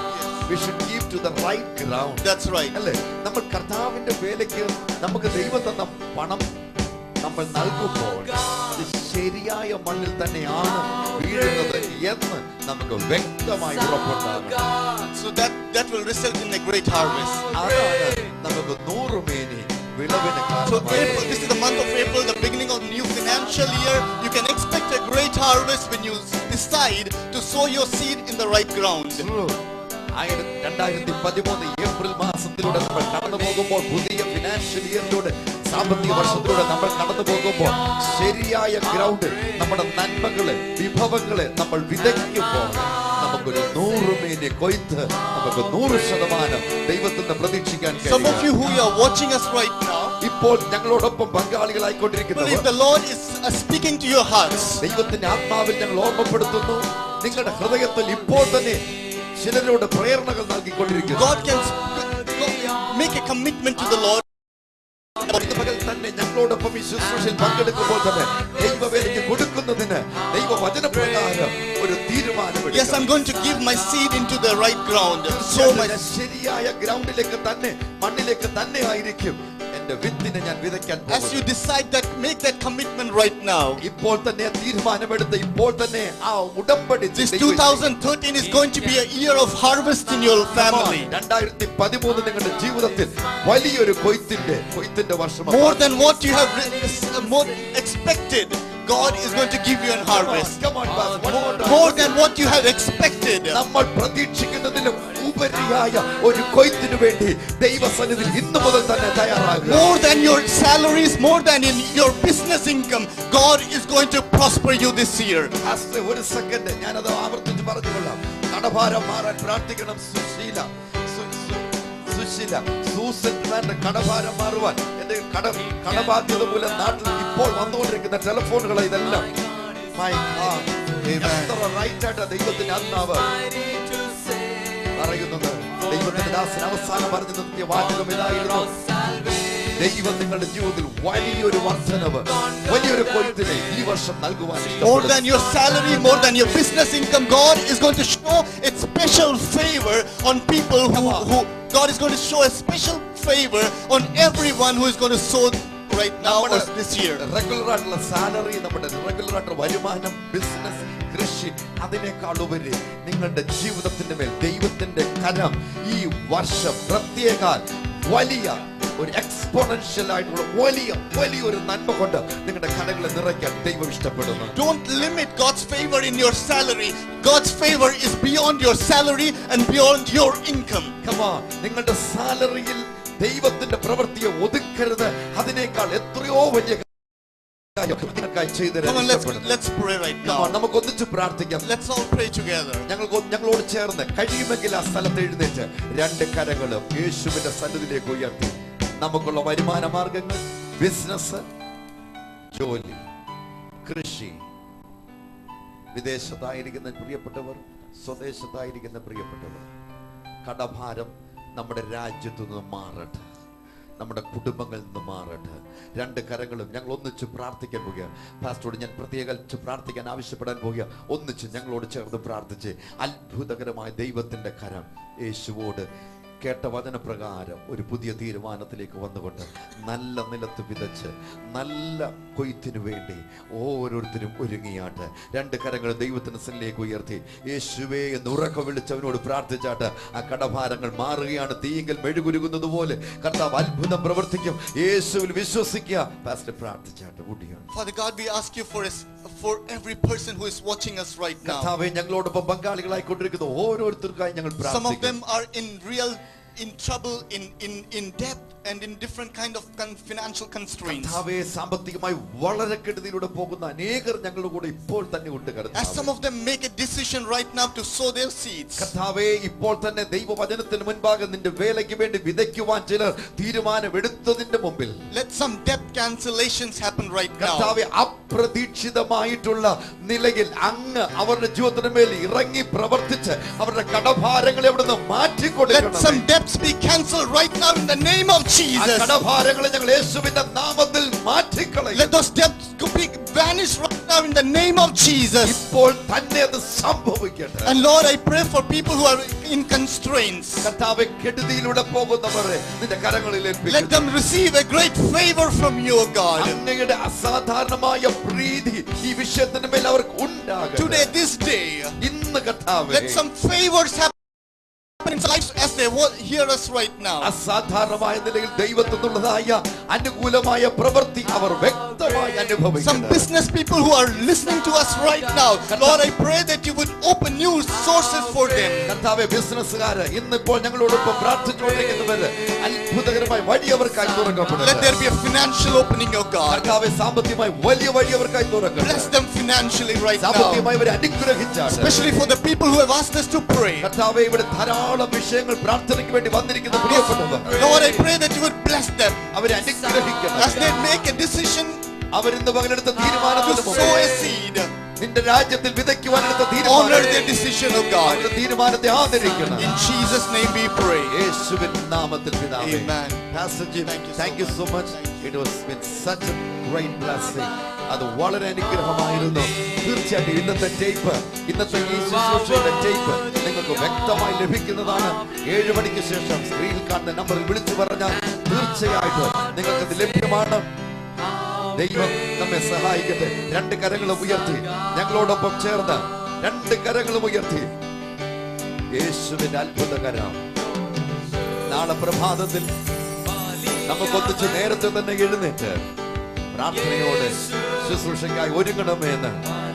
we should give into the right ground. That's right. അല്ലേ? നമ്മൾ കർത്താവിന്റെ വേലയ്ക്ക് നമുക്ക് ദൈവം തന്ന പണം നമ്മൾ നൽകുമ്പോൾ അത് ശരിയായ മണ്ണിൽ തന്നെയാണ് വീഴുന്നത് എന്ന് നമുക്ക് വ്യക്തമായി ഉറപ്പുണ്ടാകണം. So that will result in a great harvest. അതാണ് നമുക്ക് 100 മേനി വിളവിന് So കാരണമായി. April, this is the month of April, the beginning of new financial year. You can expect a great harvest when you decide to sow your seed in the right ground. 2013 April മാസത്തിലൂടെ നമ്മൾ കടന്നു പോകുമ്പോൾ, പുതിയ ഫിനാൻഷ്യൽ ഇയറിലൂടെ, സാമ്പത്തിക വർഷത്തിലൂടെ നമ്മൾ കടന്നു പോകുമ്പോൾ, ശരിയായ ഗ്രൗണ്ട് നമ്മുടെ നന്മകളെ, വിഭവങ്ങളെ നമ്മൾ വിതയ്ക്കുമ്പോൾ നമുക്കൊരു 100 മേനി കൊയ്ത്ത്, നമുക്ക് 100% ദൈവത്തിൽ നിന്ന് പ്രതീക്ഷിക്കാൻ Some of you കഴിയും. who are watching us right now, ഇപ്പോൾ ഞങ്ങളോടൊപ്പം believe പങ്കാളികളായിക്കൊണ്ടിരിക്കുന്നവർ, the Lord is speaking to your hearts. ദൈവത്തിന്റെ ആത്മാവിൽ ഞങ്ങൾ ഓർമ്മപ്പെടുത്തുന്നു, നിങ്ങളുടെ ഹൃദയത്തിൽ ഇപ്പോൾ തന്നെ ചിലരോട് പ്രേരണകൾ നൽകിക്കൊണ്ടിരിക്കുന്നു. God can make a commitment to the Lord. പകൽ തന്നെ ഞങ്ങളോടൊപ്പം ഈ ശുശ്രൂഷയിൽ പങ്കെടുക്കുമ്പോൾ തന്നെ ദൈവവേലയ്ക്ക് കൊടുക്കുന്നതിന് ദൈവവചനപ്രകാരം ഒരു തീരുമാനമെടുക്കണം. Yes, I'm going to give my seed into the right ground. Sow my ശരിയായ ഗ്രൗണ്ടിലേക്ക് തന്നെ, മണ്ണിലേക്ക് തന്നെ ആയിരിക്കും എന്റെ വിത്തിനെ ഞാൻ വിതയ്ക്കാൻ As you പോകുന്നത്. decide that, make that commitment right now. ഇപ്പോൾ തന്നെ തീരുമാനമെടുത്ത് ഇപ്പോൾ തന്നെ ആ ഉടമ്പടി This 2013 is going to be a year of harvest in your family. 2013 നിങ്ങളുടെ ജീവിതത്തിൽ വലിയൊരു കൊയ്ത്തിന്റെ വർഷമാണ്. More than what you have more expected, God is going to give you a harvest. Come on, Pastor. One more time. More than what you have expected. നമ്മൾ പ്രതീക്ഷിക്കുന്നതിലും ഉപരിയായ ഒരു കൊയ്ത്തിനു വേണ്ടി ദൈവസന്നിധിയിൽ ഇന്നു മുതൽ തന്നെ തയ്യാറാകുക. More than your salaries, more than in your business income, God is going to prosper you this year. Pastor, ഒരു സെക്കൻഡ് ഞാനത് ആവർത്തിച്ച് പറഞ്ഞുകൊള്ളാം. കടഭാരം മാറാൻ പ്രാർത്ഥിക്കണം. സൂസൻ കടഭാരം മാറുവാൻ, എന്റെ കടബാധ്യത മൂലം നാട്ടിൽ ഇപ്പോൾ വന്നുകൊണ്ടിരിക്കുന്ന ടെലിഫോണുകളെ ഇതെല്ലാം റൈറ്റ് ആയിട്ട് ദൈവത്തിന്റെ ആത്മാവ് പറയുന്നത്. ദൈവത്തിന്റെ ദാസൻ അവസാനം പറഞ്ഞു നിർത്തിയ വാചകം ഇതായിരുന്നു: ദൈവം നിങ്ങളുടെ ജീവിതത്തിൽ വലിയൊരു വർധനവ്, വലിയൊരു കൊയ്ത്തിനെ ഈ വർഷം നൽകുവാൻ More than your salary, more than your business income, God is going to show its special favor on people who God is going to show a special favor on everyone who is going to sow right now or this year. Regular ആയിട്ടുള്ള സാലറി, നമ്മുടെ റെഗുലർ ആയിട്ടുള്ള വരുമാനം, ബിസിനസ്, കൃഷി, അതിനേക്കാൾ ഉപരി നിങ്ങളുടെ ജീവിതത്തിന്റെ മേൽ ദൈവത്തിന്റെ കരം ഈ വർഷം പ്രത്യേക വലിയ ഒരു എക്സ്പോണൻഷ്യൽ ആയിട്ടുള്ള വലിയൊരു നന്മ കൊണ്ട് നിങ്ങളുടെ കടകളെ നിറയ്ക്കാൻ ദൈവം ഇഷ്ടപ്പെടുന്നു. Don't limit God's favor in your salary. God's favor is beyond your salary and beyond your income. Come on, നിങ്ങളുടെ സാലറിയിൽ ദൈവത്തിന്റെ പ്രവൃത്തിയെ ഒതുക്കരുത്. അതിനേക്കാൾ എത്രയോ വലിയ Come on, let's pray right now. നമുക്ക് ഒന്നിച്ച് പ്രാർത്ഥിക്കാം. Let's all pray together. ഞങ്ങളോട് ചേർന്ന് കഴിയുമെങ്കിൽ ആ സ്ഥലത്ത് എഴുന്നേറ്റ് രണ്ട് കരങ്ങളും യേശുവിന്റെ സന്നിധിയിലേക്ക് ഉയർത്തി നമുക്കുള്ള വരുമാന മാർഗങ്ങൾ, ബിസിനസ്, ജോലി, കൃഷി, വിദേശത്തായിരിക്കുന്ന പ്രിയപ്പെട്ടവർ, സ്വദേശത്തായിരിക്കുന്ന പ്രിയപ്പെട്ടവർ, കടഭാരം നമ്മുടെ രാജ്യത്തു നിന്ന് മാറട്ടെ, നമ്മുടെ കുടുംബങ്ങളിൽ നിന്ന് മാറട്ടെ. രണ്ട് കരങ്ങളും ഞങ്ങൾ ഒന്നിച്ച് പ്രാർത്ഥിക്കാൻ പോകുകയാണ്. പാസ്റ്ററോട് ഞാൻ പ്രത്യേകിച്ച് പ്രാർത്ഥിക്കാൻ ആവശ്യപ്പെടാൻ പോകുക. ഒന്നിച്ച് ഞങ്ങളോട് ചേർന്ന് പ്രാർത്ഥിച്ച് അത്ഭുതകരമായ ദൈവത്തിന്റെ കരം യേശുവോട് കേട്ട വചനപ്രകാരം ഒരു പുതിയ തീരുമാനത്തിലേക്ക് വന്നുകൊണ്ട് നല്ല നിലത്ത് വിതച്ച് നല്ല കൊയ്ത്തിനു വേണ്ടി ഓരോരുത്തരും ഒരുങ്ങിയാട്ട്. രണ്ട് കരങ്ങൾ ദൈവത്തിന് സന്നിധിയിലേക്ക് ഉയർത്തി യേശുവേ എന്ന് ഉറക്കെ വിളിച്ചവനോട് പ്രാർത്ഥിച്ചാട്ട് ആ കടഭാരങ്ങൾ മാറുകയാണ്. തീയിൽ മെഴുകുരുകുന്നത് പോലെ കർത്താവ് അത്ഭുതം പ്രവർത്തിക്കും. യേശുവിൽ വിശ്വസിക്കുക. പാസ്റ്റർ പ്രാർത്ഥിച്ചാട്ട് കൂടിയാണ്. Father God, we ask you for every person who is watching us right now. കർത്താവേ, ഞങ്ങളോടൊപ്പം പങ്കാളികളായിക്കൊണ്ടിരിക്കുന്ന ഓരോരുത്തർക്കായി ഞങ്ങൾ Some of പ്രാർത്ഥിക്കുന്നു. them are in trouble, in debt and in different kind of financial constraints. കർത്താവേ, സാമ്പത്തികമായി വളരെ കെടുതിയിലൂടെ പോകുന്ന അനേകർ ഞങ്ങളുടെ കൂടെ ഇപ്പോൾ തന്നെ ഉണ്ട്. As some of them make a decision right now to sow their seeds. കർത്താവേ, ഇപ്പോൾ തന്നെ ദൈവവചനത്തിന് മുൻപാകെ നിന്റെ വേലയ്ക്ക് വേണ്ടി വിതയ്ക്കുവാൻ ചിലർ തീരുമാനമെടുത്തതിന്റെ മുമ്പിൽ Let some debt cancellations happen right now. കർത്താവേ, അപ്രതീക്ഷിതമായിട്ടുള്ള നിലയിൽ അങ്ങ് അവരുടെ ജീവിതത്തിന് മേൽ ഇറങ്ങി പ്രവർത്തിച്ച് അവരുടെ കടഭാരങ്ങളെ അവിടുന്ന് Let മാറ്റിക്കൊടുക്കണം. some debt debts be cancelled right now in the name of ആ Jesus. കടഭാരങ്ങളെ ഞങ്ങൾ യേശുവിന്റെ നാമത്തിൽ മാറ്റിക്കളയും. Let those debts be vanished right now in the name of Jesus. ഇപ്പോൾ തന്നെ അത് സംഭവിക്കട്ടെ. And Lord, I pray for people who are in constraints. കർത്താവേ, കെടുതിയിലൂടെ പോകുന്നവരെ നിന്റെ കരങ്ങളിൽ Let ഏൽപ്പിക്കുന്നു. them receive a great favor from you, O God. അങ്ങയുടെ അസാധാരണമായ പ്രീതി ഈ വിഷയത്തിന് മേൽ അവർക്ക് ഉണ്ടാകട്ടെ. Today, this day, ഇന്ന് കർത്താവേ, let some favors happen in lives as they hear us right now. അസാധാരണമായ നിലയിൽ ദൈവത്തിൽ നിന്നുള്ളതായ അനുകൂലമായ പ്രവൃത്തി അവർ വ്യക്തമായി Some അനുഭവിക്കണം. business people who are listening to us right now, Lord, I pray that you would open new sources for them. കർത്താവേ, ബിസിനസ്സുകാര് ഇന്നിപ്പോൾ ഞങ്ങളോടൊപ്പം പ്രാർത്ഥിച്ചുകൊണ്ടിരിക്കുന്നവര് അത്ഭുതകരമായി വഴി അവർക്കായി Let തുറക്കപ്പെടട്ടെ. there be a financial opening, O God. കർത്താവേ, സാമ്പത്തികമായി വലിയ വഴി അവർക്കായി Bless തുറക്കട്ടെ. them financially right now. സാമ്പത്തികമായി അവരെ അനുഗ്രഹിച്ചാട്ടെ. Especially for the people who have asked us to pray. കർത്താവേ, ഇവിടെ ധാരാളം വിഷയങ്ങൾ പ്രാർത്ഥനയ്ക്ക് വേണ്ടി വന്നിരിക്കുന്ന പ്രിയപ്പെട്ടവർ, Lord, I pray that you would bless them അവരെ അനുഗ്രഹിക്കണം. as they make a decision അവരിന്ന് പകലെടുത്ത to തീരുമാനത്തിന് sow മുമ്പ് a seed. നിന്റെ രാജ്യത്തിൽ വിതയ്ക്കുവാനെടുത്ത Honor their തീരുമാനം, decision, O God. അവരുടെ തീരുമാനത്തെ ആദരിക്കണം. In Jesus' name we pray. യേശുവിൻ നാമത്തിൽ പിതാവേ. Amen. Pastor Jim, thank you so much. It was been such a great blessing. അത് വളരെ അനുഗ്രഹമായിരുന്നു. തീർച്ചയായിട്ടും ഇന്നത്തെ ടേപ്പ്, ഇന്നത്തെ ഈ ശുശ്രൂഷയുടെ ടേപ്പ് നിങ്ങൾക്ക് വ്യക്തമായി ലഭിക്കുന്നതാണ്. 7 മണിക്ക് ശേഷം സ്ക്രീനിൽ കാണുന്ന നമ്പറിൽ വിളിച്ചു പറഞ്ഞാൽ തീർച്ചയായിട്ടും നിങ്ങൾക്കത് ലഭ്യമാണ്. ദൈവം നമ്മെ സഹായിക്കട്ടെ. 2 കരങ്ങളും ഉയർത്തി ഞങ്ങളോടൊപ്പം ചേർന്ന് 2 കരങ്ങളും ഉയർത്തി യേശുവിന്റെ അത്ഭുതകരം. നാളെ പ്രഭാതത്തിൽ നമുക്കൊന്നിച്ച് നേരത്തെ തന്നെ എഴുന്നേറ്റ് പ്രാർത്ഥനയോടെ ശുശ്രൂഷയ്ക്കായി ഒരുങ്ങണമെന്ന്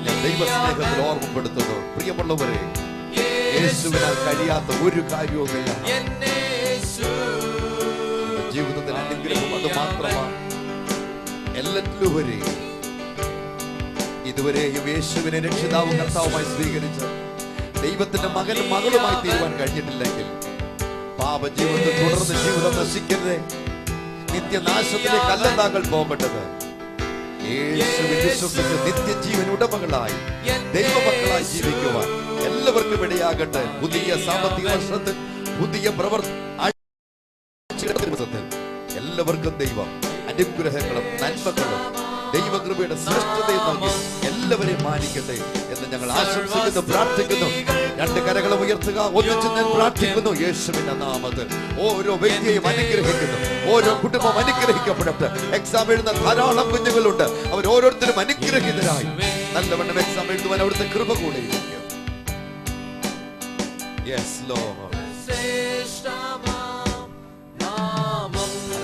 ഞാൻ ദൈവസ്നേഹത്തിൽ ഓർമ്മപ്പെടുത്തുന്നു. പ്രിയമുള്ളവരെ, യേശുവിനാൽ കഴിയാത്ത ഒരു കാര്യവുമില്ല. ജീവിതത്തിൽ അനുഗ്രഹം അത് മാത്രമാണ്. എല്ലാറ്റിലുപരി ഇതുവരെയും യേശുവിനെ രക്ഷിതാവും കർത്താവുമായി സ്വീകരിച്ച് ദൈവത്തിന്റെ മകനും മകളുമായി തീരുവാൻ കഴിഞ്ഞിട്ടില്ലെങ്കിൽ പാപജീവിതത്തിൽ തുടർന്ന് ജീവിതം നശിക്കരുതേ, നിത്യനാശത്തിലേക്ക് അല്ല താങ്കൾ പോകേണ്ടത്. യേശുവിൽ വിശ്വസിച്ച് നിത്യജീവൻ ഉടമകളായി ദൈവമക്കളായി ജീവിക്കുവാൻ എല്ലാവർക്കും ഇടയാകട്ടെ. പുതിയ സാമ്പത്തിക വർഷത്തിൽ, പുതിയ ദിവസത്തിൽ എല്ലാവർക്കും ദൈവം അനുഗ്രഹങ്ങളും നന്മകളും ദൈവകൃപയുടെ ശ്രേഷ്ഠതയും നൽകി എല്ലാവരെയും മാനിക്കട്ടെ എന്ന് ഞങ്ങൾ ആശംസിക്കുന്നു, പ്രാർത്ഥിക്കുന്നു. 2 കരങ്ങളും ഉയർത്തുക. ഒന്നിച്ച് ഞാൻ പ്രാർത്ഥിക്കുന്നു യേശുവിന്റെ നാമത്തിൽ. ഓരോ വ്യക്തിയെയും അനുഗ്രഹിക്കുന്നു. ഓരോ കുടുംബം അനുഗ്രഹിക്കപ്പെടട്ടെ. എക്സാം എഴുതുന്ന ധാരാളം കുഞ്ഞുങ്ങളുണ്ട്. അവർ ഓരോരുത്തരും അനുഗ്രഹിതരായി നല്ലവണ്ണം എക്സാം എഴുതുവാൻ അവിടുത്തെ കൃപ കൂടെ ഇരിക്കും. Yes Lord.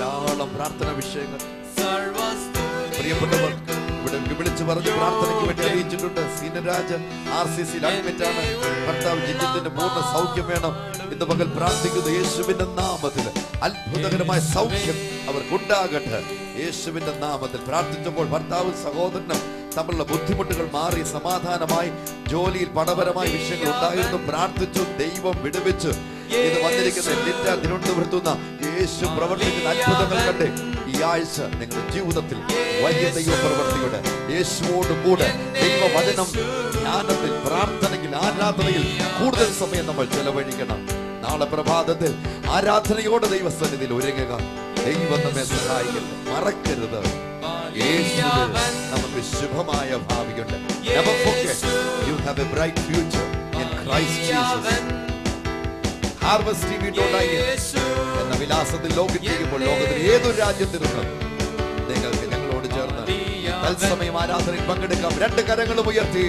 ധാരാളം പ്രാർത്ഥന വിഷയങ്ങൾ പ്രിയപ്പെട്ടവർ ഇവിടെ വിളിച്ചു പറഞ്ഞ് പ്രാർത്ഥനയ്ക്ക് വേണ്ടി അറിയിച്ചിട്ടുണ്ട്. സീനരാജ് RCC അഡ്മിറ്റ് ആണ്. ഭർത്താവ് ജിജിത്തിന്റെ പൂർണ്ണ സൗഖ്യം വേണം. ഇന്ന് പകൽ പ്രാർത്ഥിക്കുന്നു യേശുവിന്റെ നാമത്തിൽ അത്ഭുതകരമായ സൗഖ്യം അവർക്കുണ്ടാകട്ടെ. യേശുവിന്റെ നാമത്തിൽ പ്രാർത്ഥിച്ചപ്പോൾ ഭർത്താവും സഹോദരനും തമ്മിലുള്ള ബുദ്ധിമുട്ടുകൾ മാറി സമാധാനമായി ജോലിയിൽ പണപരമായ വിഷയങ്ങൾ ഉണ്ടായിരുന്നു. പ്രാർത്ഥിച്ചു, ദൈവം വിടുവിച്ചു. ഇത് വന്നിരിക്കുന്ന ലിൻഡ തിരുവനന്തപുരത്തുനിന്ന് യേശു പ്രവർത്തിക്കുന്ന അത്ഭുതങ്ങൾ കണ്ട് ഈ ആഴ്ച നിങ്ങളുടെ ജീവിതത്തിൽ വലിയ ദൈവ പ്രവർത്തിയുടെ യേശുവോട് കൂടെ ദൈവവചനം ജ്ഞാനത്തിൽ, പ്രാർത്ഥനയിൽ, ആരാധനയിൽ കൂടുതൽ സമയം നമ്മൾ ചെലവഴിക്കണം. നാളെ പ്രഭാതത്തിൽ ആരാധനയോടെ ദൈവസന്നിധിയിൽ ഒരുങ്ങുക. ദൈവം നമ്മെ സഹായിക്കട്ടെ. മറക്കരുത്, യേശുവിൽ നമുക്ക് ശുഭമായ ഭാവിയുണ്ട്. Never forget, you have a bright future in Christ Jesus. harvesttv.in എന്ന വിലാസത്തിൽ ലോഗിൻ ചെയ്യുമ്പോൾ ലോകത്തിൽ ഏതൊരു രാജ്യത്തിരുന്നും നിങ്ങൾക്ക് ഞങ്ങളോട് ചേർന്ന് തത്സമയം ആരാധനയിൽ പങ്കെടുക്കാം. 2 കരങ്ങളും ഉയർത്തി